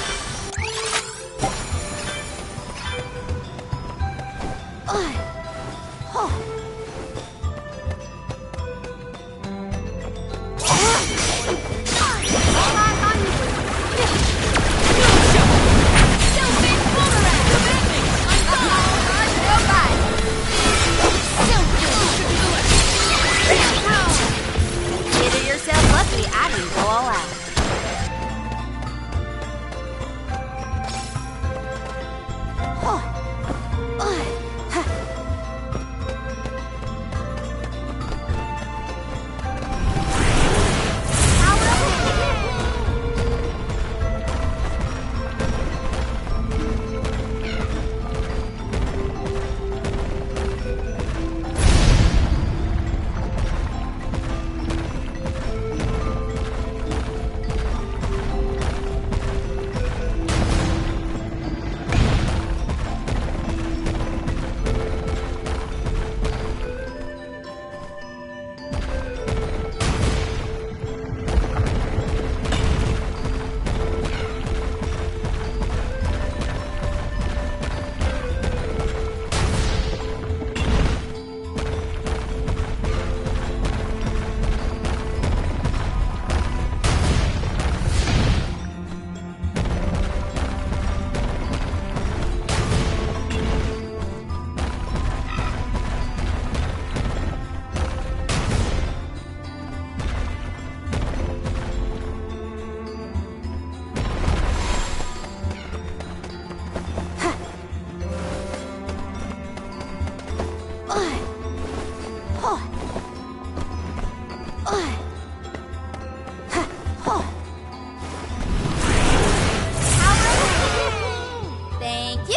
Thank you.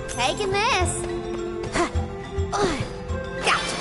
Taking this. Gotcha.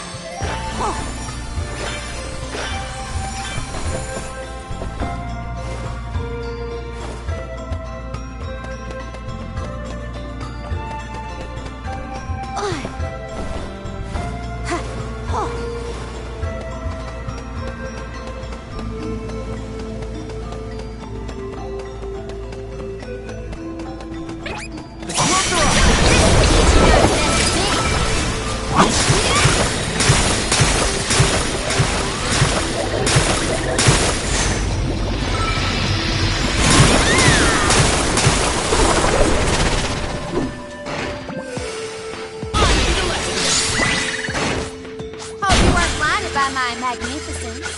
Hope you weren't blinded by my magnificence.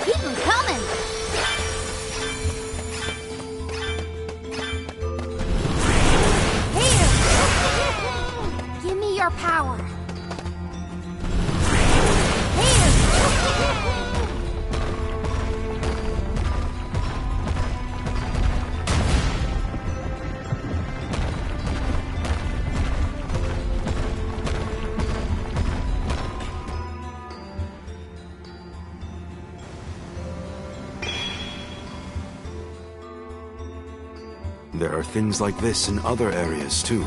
Keep them coming. Here. Give me your power. Here. There are things like this in other areas, too.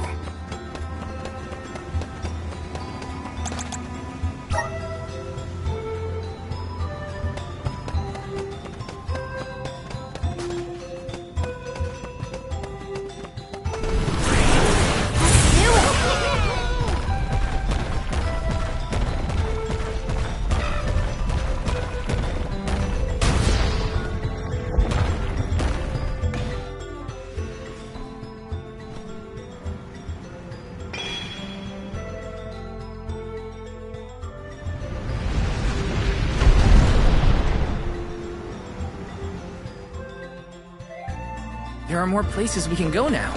There are more places we can go now.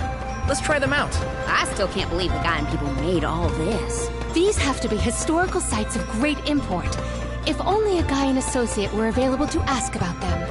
Let's try them out. I still can't believe the guy and people made all this. These have to be historical sites of great import. If only a Gaian associate were available to ask about them.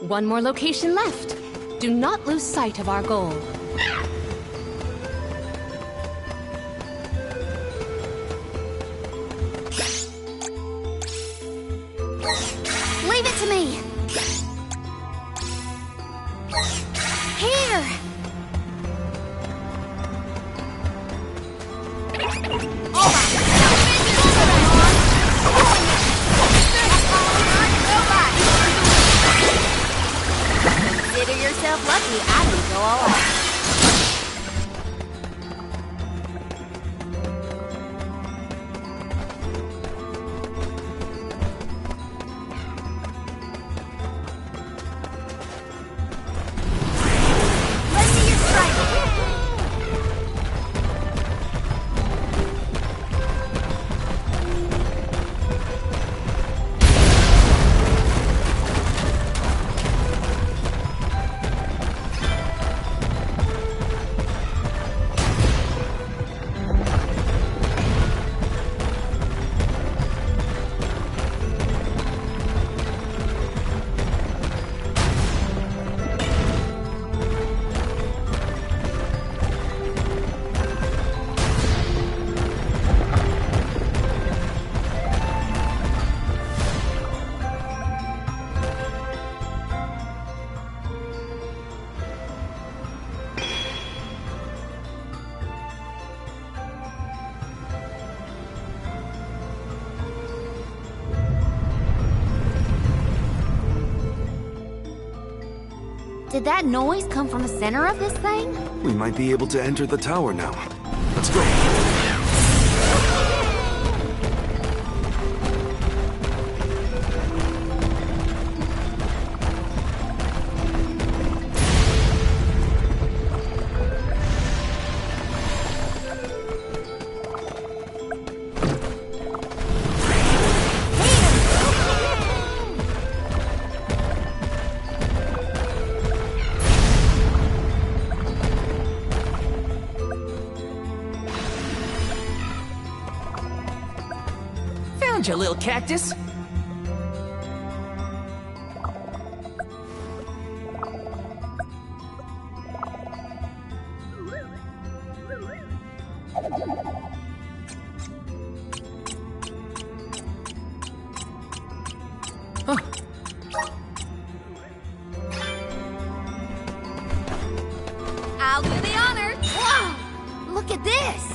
One more location left. Do not lose sight of our goal. Leave it to me. Here. Consider yourself lucky I didn't go all out. Did that noise come from the center of this thing? We might be able to enter the tower now. Let's go. Found you, little cactus. Huh. I'll do the honor. Whoa! Look at this!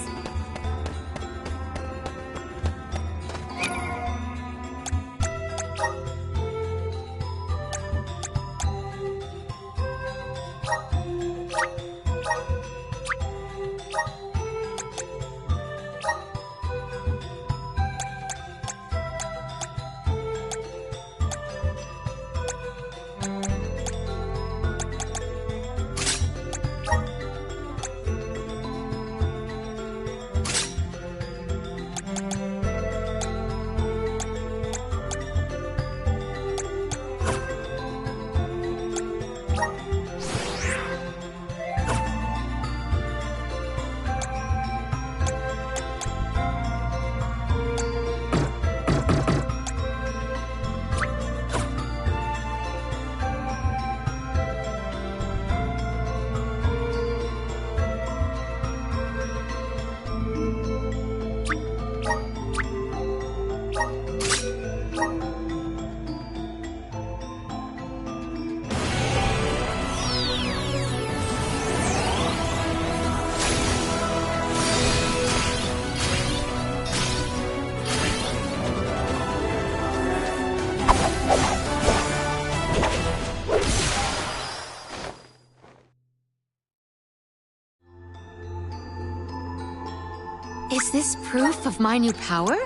Is this proof of my new power?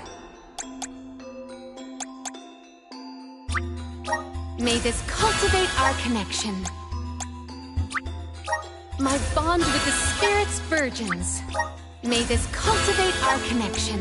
May this cultivate our connection. My bond with the spirit's virgins. May this cultivate our connection.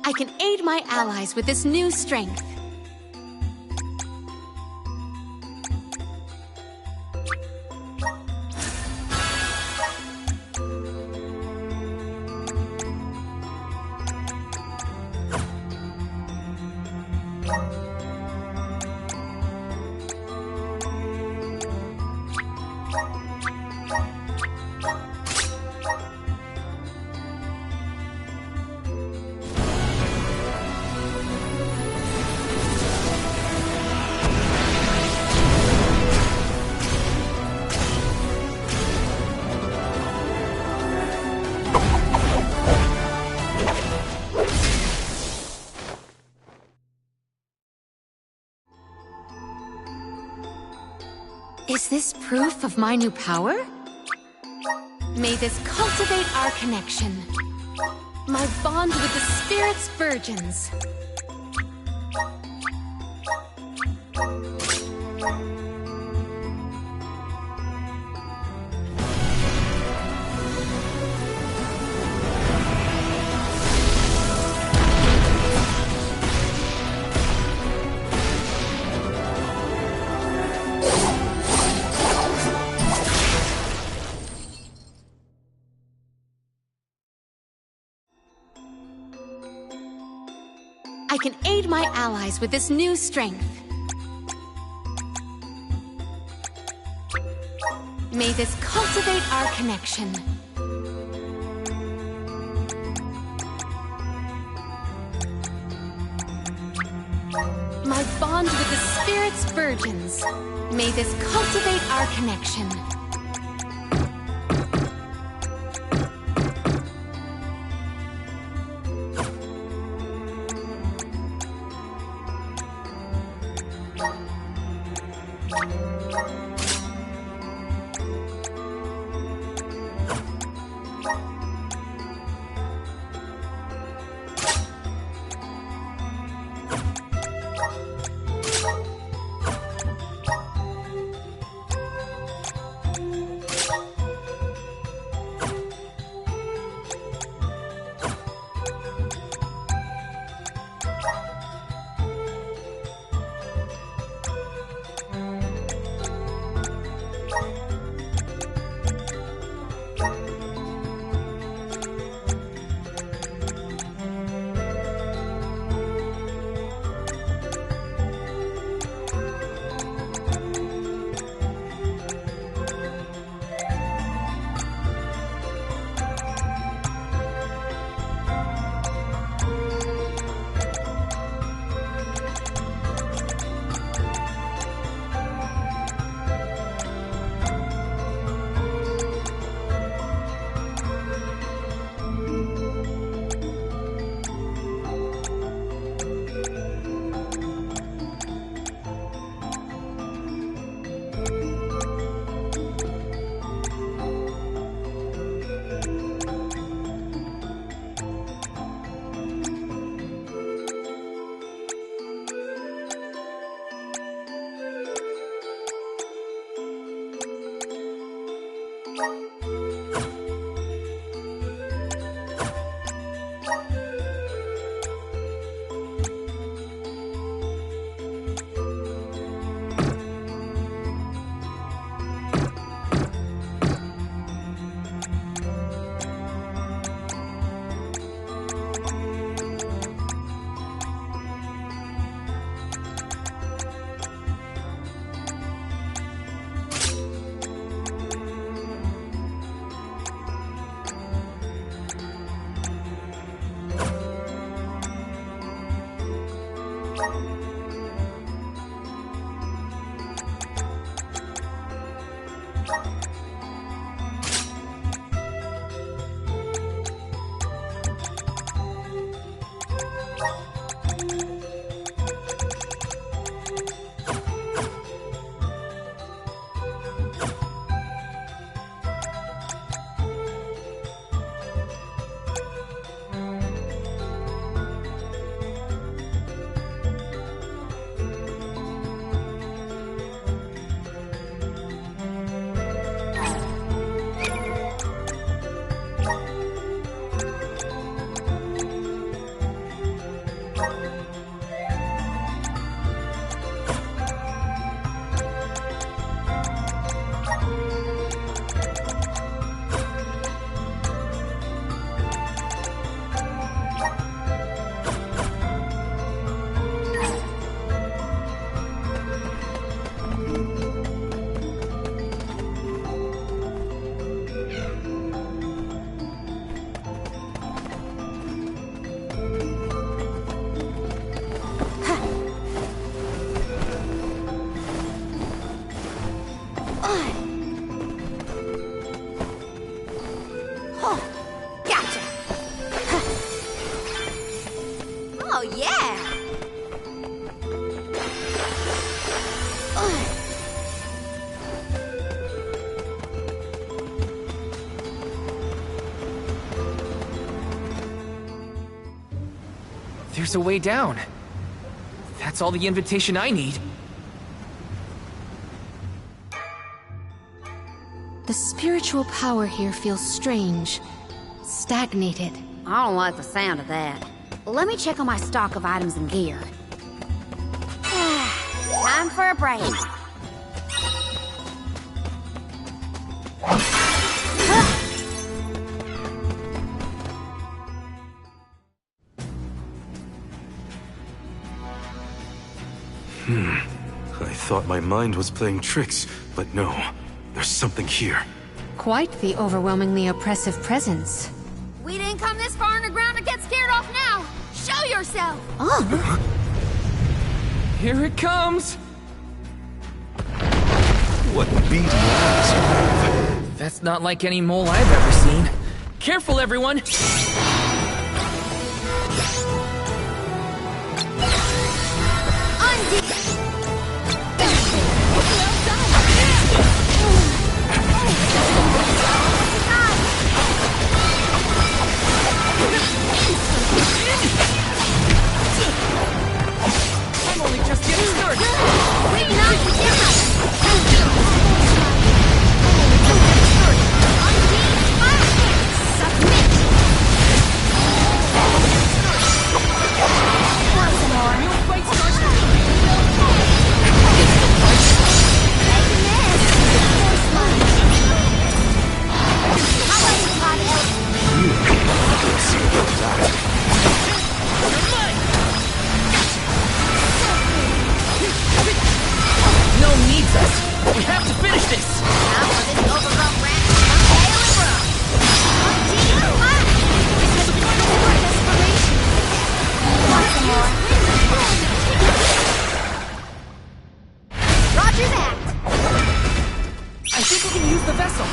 I can aid my allies with this new strength. Is this proof of my new power? May this cultivate our connection. My bond with the spirit's virgins. I can aid my allies with this new strength. May this cultivate our connection. My bond with the Spirit's virgins. May this cultivate our connection. There's a way down. That's all the invitation I need. The spiritual power here feels strange, stagnated. I don't like the sound of that. Let me check on my stock of items and gear. Time for a break. I thought my mind was playing tricks, but no. There's something here. Quite the overwhelmingly oppressive presence. We didn't come this far underground to get scared off now! Show yourself! Oh! Here it comes! What beady eyes? That's not like any mole I've ever seen. Careful, everyone! I'm only just getting started! We knocked it down! Gnome needs us. We have to finish this. Now for this overgrown rat to tail and run. This is a point of desperation. Want some more? Roger that. I think we can use the vessel.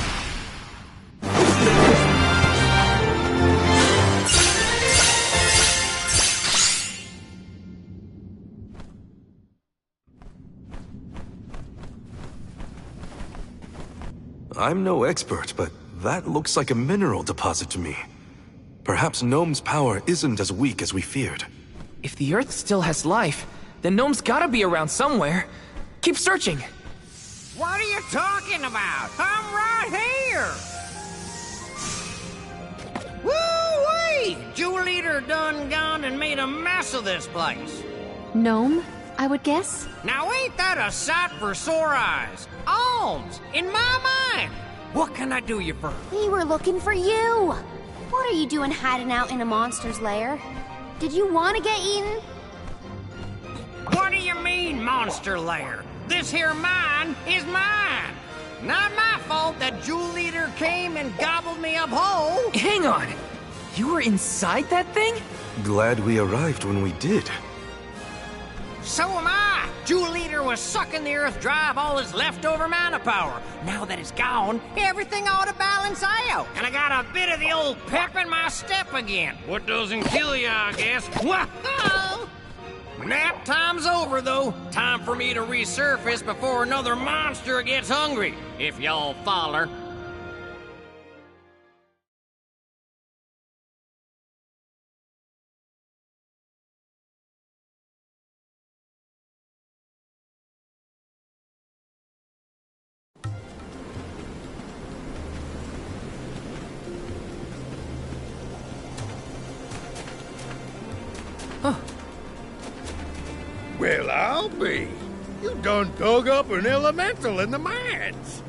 I'm no expert, but that looks like a mineral deposit to me. Perhaps Gnome's power isn't as weak as we feared. If the Earth still has life, then Gnome's gotta be around somewhere. Keep searching. What are you talking about? I'm right here! Woo-wee! Jewel Eater done gone and made a mess of this place. Gnome, I would guess? Now ain't that a sight for sore eyes? Alms, in my mind! What can I do you for? We were looking for you. What are you doing hiding out in a monster's lair? Did you want to get eaten? What do you mean, monster lair? This here mine is mine! Not my fault that Jewel Eater came and gobbled me up whole! Hang on. You were inside that thing? Glad we arrived when we did. So am I! Jewel Eater was sucking the earth dry of all its leftover mana power. Now that it's gone, everything ought to balance out. And I got a bit of the old pep in my step again. What doesn't kill you, I guess. Whoa! Nap time's over, though. Time for me to resurface before another monster gets hungry. If y'all follow. Well, I'll be. You done dug up an elemental in the mines.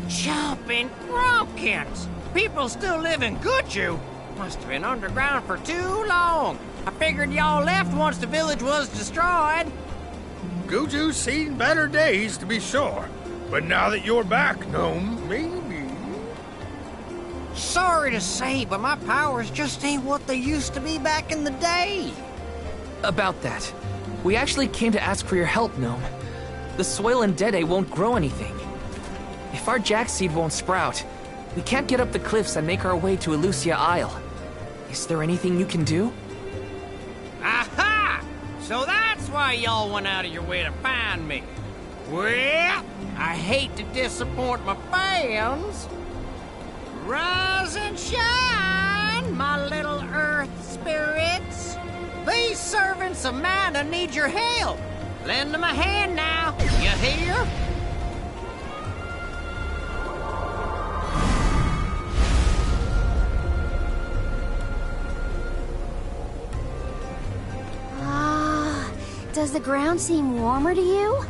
Jumping pumpkins! People still live in Guju. Must have been underground for too long. I figured y'all left once the village was destroyed. Guju's seen better days, to be sure. But now that you're back, Gnome, maybe... Sorry to say, but my powers just ain't what they used to be back in the day. About that. We actually came to ask for your help, Gnome. The soil in Dede won't grow anything. If our jack seed won't sprout, we can't get up the cliffs and make our way to Elusia Isle. Is there anything you can do? Aha! So that's why y'all went out of your way to find me. Well, I hate to disappoint my fans. Rise and shine, my little earth spirits. These servants of mana need your help. Lend them a hand now, you hear? Does the ground seem warmer to you?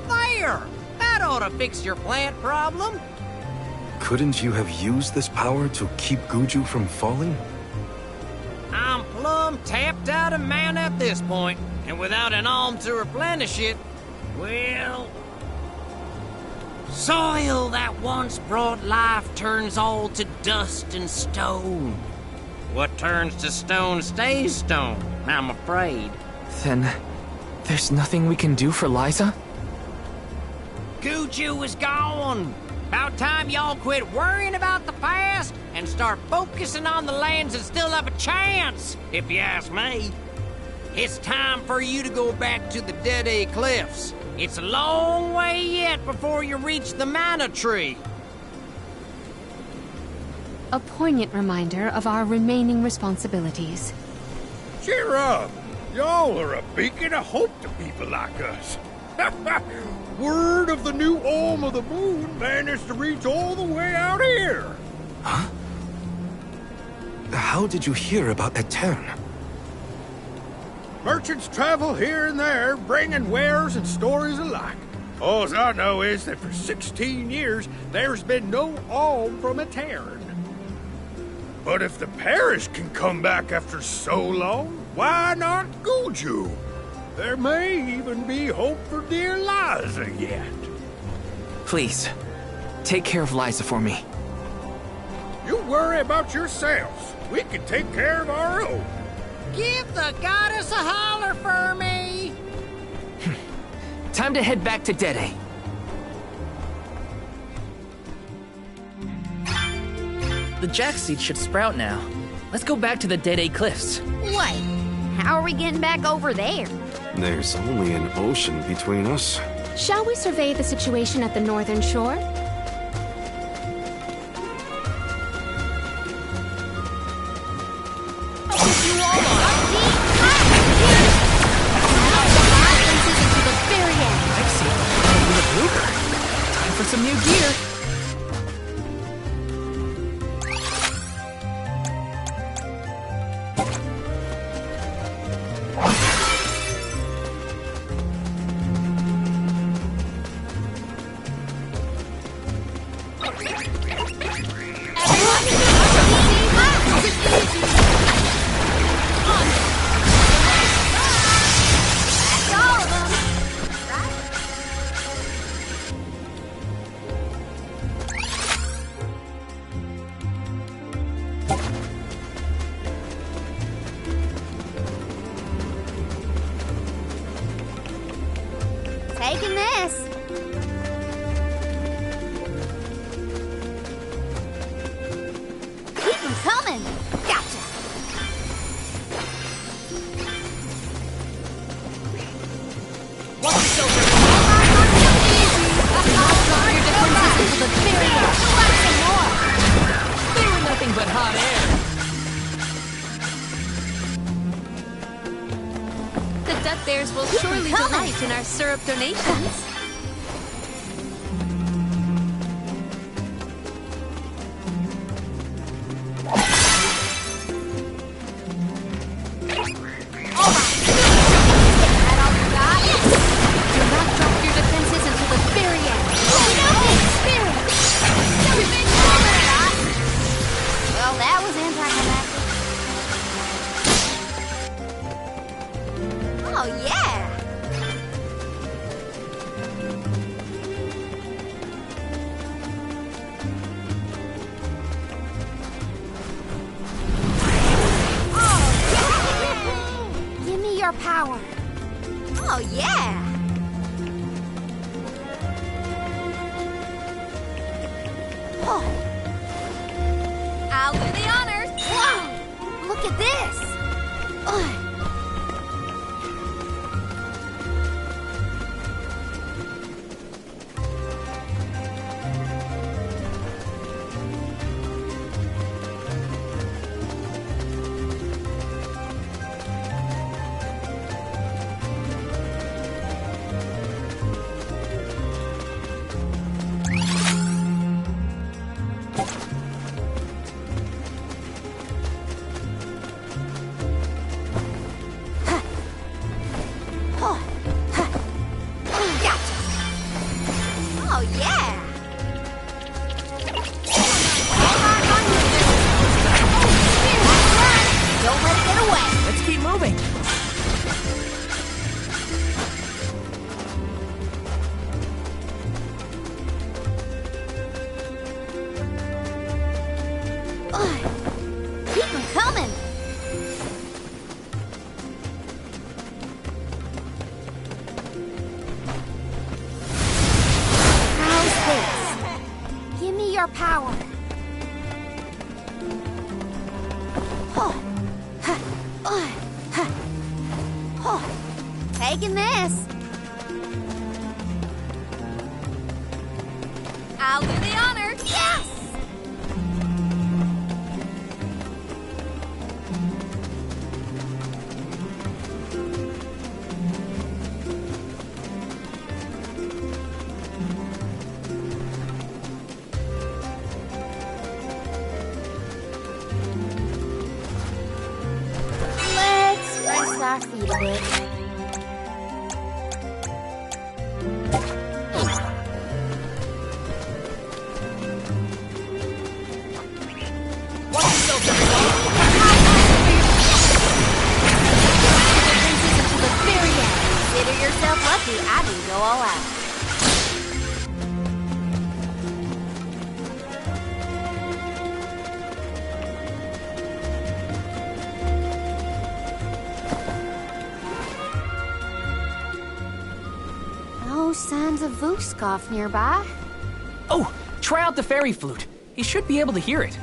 There! That ought to fix your plant problem. Couldn't you have used this power to keep Guju from falling? I'm plumb tapped out of mana at this point, and without an alm to replenish it, well, Soil that once brought life turns all to dust and stone. What turns to stone stays stone, I'm afraid. Then, there's nothing we can do for Liza? Guju is gone. About time y'all quit worrying about the past and start focusing on the lands that still have a chance, if you ask me. It's time for you to go back to the Dead Cliffs. It's a long way yet before you reach the Mana Tree. A poignant reminder of our remaining responsibilities. Cheer up! Y'all are a beacon of hope to people like us. Word of the new Olm of the Moon managed to reach all the way out here. Huh? How did you hear about Etern? Merchants travel here and there, bringing wares and stories alike. All I know is that for 16 years, there's been no Olm from Etern. But if the parish can come back after so long, why not Guju? There may even be hope for dear Liza yet. Please, take care of Liza for me. You worry about yourselves. We can take care of our own. Give the goddess a holler for me! Time to head back to Dede. The jack seed should sprout now. Let's go back to the Dede Cliffs. Wait, how are we getting back over there? There's only an ocean between us. Shall we survey the situation at the northern shore? Time for some new gear. Taking this. Keep them coming. Gotcha. Watch yourself! They were nothing but hot air. The Duck Bears will surely delight in our syrup donations. Well, that was anticlimactic. Oh, yeah! Oh, yeah! Give me your power. Oh, yeah! Oh. I'll do the honors. Whoa! Look at this! Ugh. Taking this. I'll do the honors. Yes! Let's rinse our feet a bit. Consider yourself lucky I didn't go all out. No signs of Vuskov nearby. Oh, try out the fairy flute. He should be able to hear it.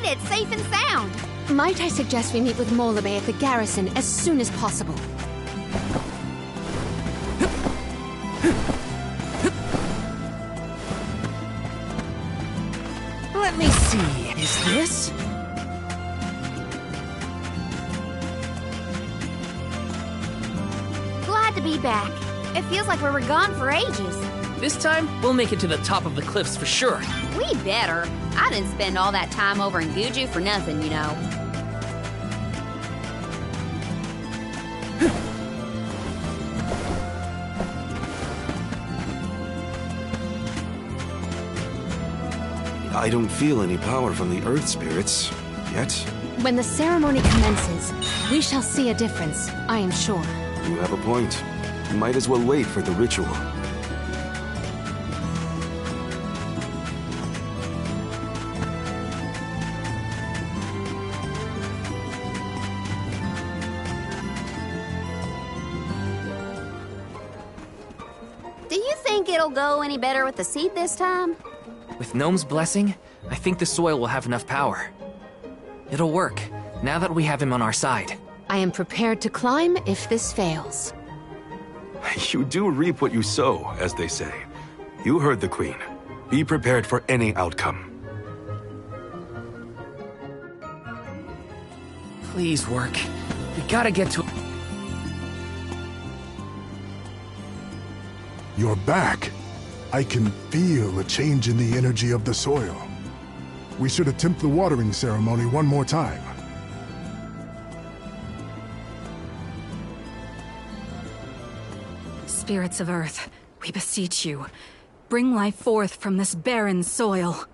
It's safe and sound. Might I suggest we meet with Molame at the garrison as soon as possible? Let me see. Is this? Glad to be back. It feels like we were gone for ages. This time, we'll make it to the top of the cliffs for sure. We better. I didn't spend all that time over in Guju for nothing, you know. I don't feel any power from the Earth Spirits yet. When the ceremony commences, we shall see a difference, I am sure. You have a point. Might as well wait for the ritual. Do you think it'll go any better with the seed this time? With Gnome's blessing, I think the soil will have enough power. It'll work, now that we have him on our side. I am prepared to climb if this fails. You do reap what you sow, as they say. You heard the Queen. Be prepared for any outcome. Please work. We gotta get to... You're back. I can feel a change in the energy of the soil. We should attempt the watering ceremony one more time. Spirits of Earth, we beseech you. Bring life forth from this barren soil.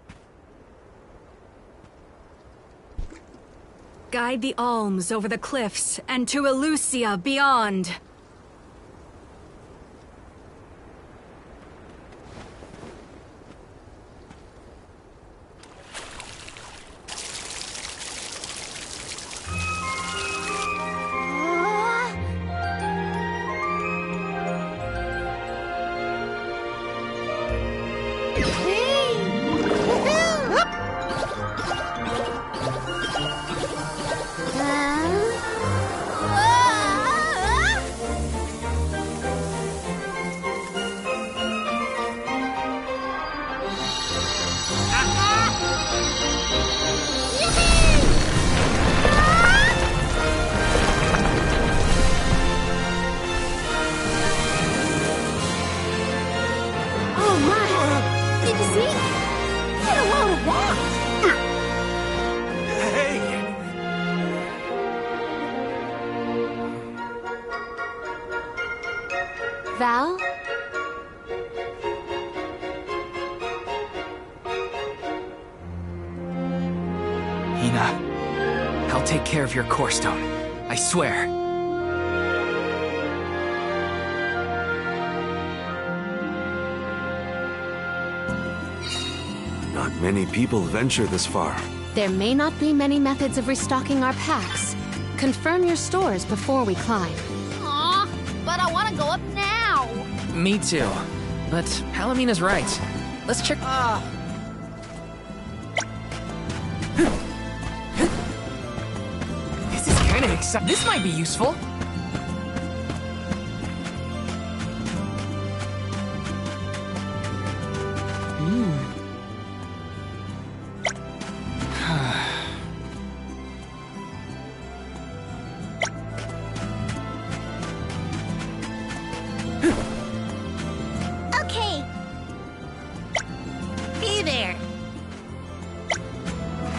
Guide the alms over the cliffs and to Elusia beyond. Val? Hina, I'll take care of your core stone. I swear. Not many people venture this far. There may not be many methods of restocking our packs. Confirm your stores before we climb. Aw, but I want to go up now. Me too. But Palamina's right. Let's check... This is kinda exciting. This might be useful. Okay. Hey there.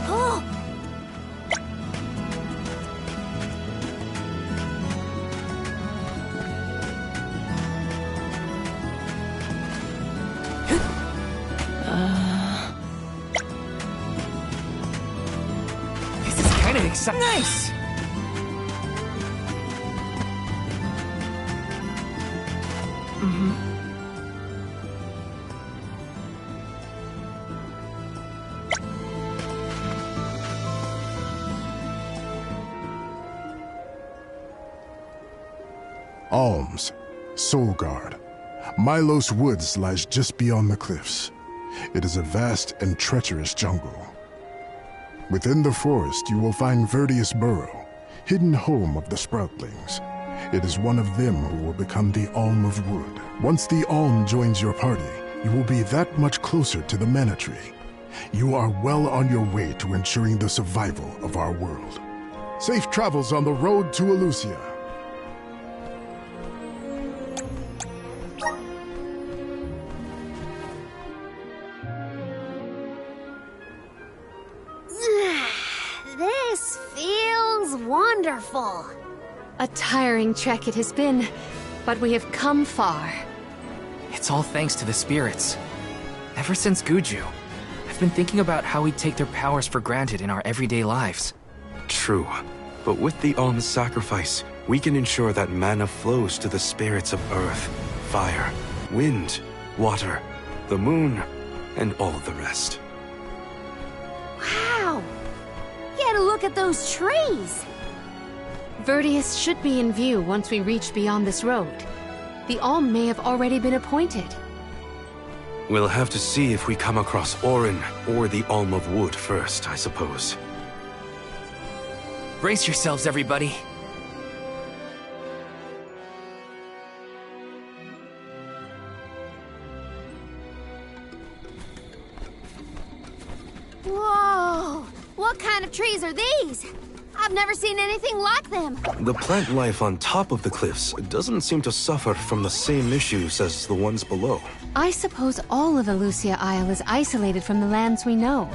Oh. This is kinda exciting. Nice! Alms, Soulguard. Milos Woods lies just beyond the cliffs. It is a vast and treacherous jungle. Within the forest you will find Verdius Burrow, hidden home of the Sproutlings. It is one of them who will become the Alm of Wood. Once the Alm joins your party, you will be that much closer to the Mana Tree. You are well on your way to ensuring the survival of our world. Safe travels on the road to Elusia. This feels wonderful. A tiring trek it has been, but we have come far. It's all thanks to the spirits. Ever since Guju, I've been thinking about how we take their powers for granted in our everyday lives. True. But with the alms sacrifice, we can ensure that mana flows to the spirits of earth, fire, wind, water, the moon, and all the rest. Wow! Get a look at those trees! Verdius should be in view once we reach beyond this road. The Alm may have already been appointed. We'll have to see if we come across Orin or the Alm of Wood first, I suppose. Brace yourselves, everybody. Whoa! What kind of trees are these? I've never seen anything like them. The plant life on top of the cliffs doesn't seem to suffer from the same issues as the ones below. I suppose all of Elusia Isle is isolated from the lands we know.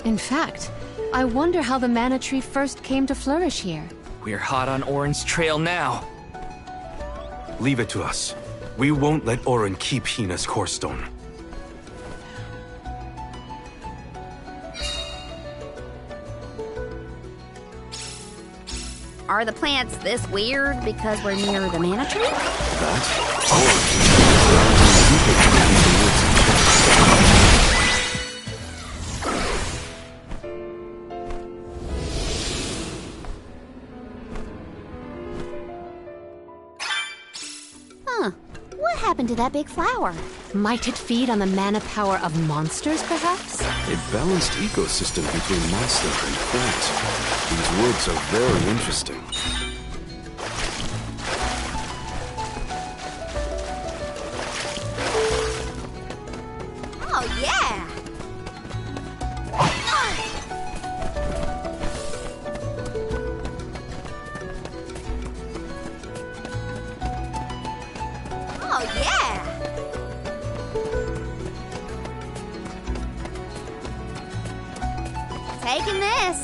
In fact, I wonder how the mana tree first came to flourish here. We're hot on Orin's trail now. Leave it to us. We won't let Orin keep Hina's core stone. Are the plants this weird because we're near the mana tree? Huh. What happened to that big flower? Might it feed on the mana power of monsters, perhaps? A balanced ecosystem between monster and plant. These woods are very interesting. Oh, yeah! Oh, yeah! Taking this.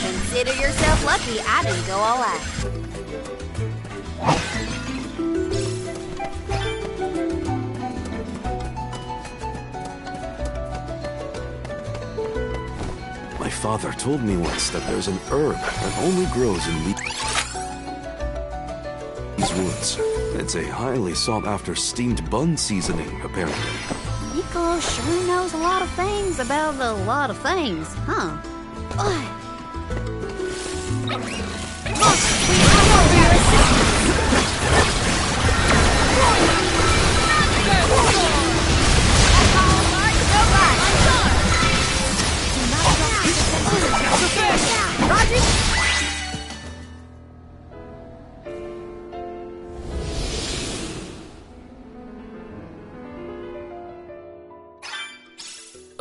Consider yourself lucky I didn't go all out. My father told me once that there's an herb that only grows in these woods. It's a highly sought-after steamed bun seasoning, apparently. Nico sure knows a lot of things about a lot of things, huh?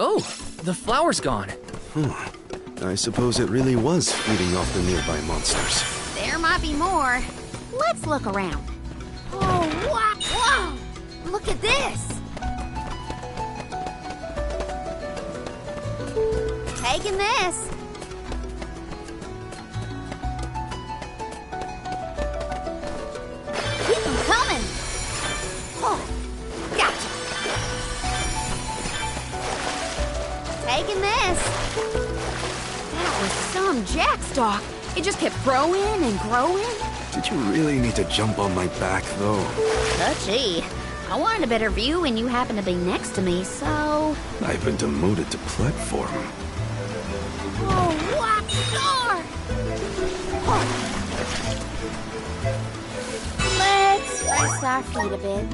Oh, the flower's gone. I suppose it really was feeding off the nearby monsters. There might be more. Let's look around. Oh, wow! Whoa! Look at this! Taking this. Keep them coming. Oh, gotcha. Taking this. That was some jackstock. It just kept growing and growing. Did you really need to jump on my back, though? Touchy. I wanted a better view when you happened to be next to me, so... I've been demoted to platform. Oh, what star! Oh. Let's rest our feet a bit.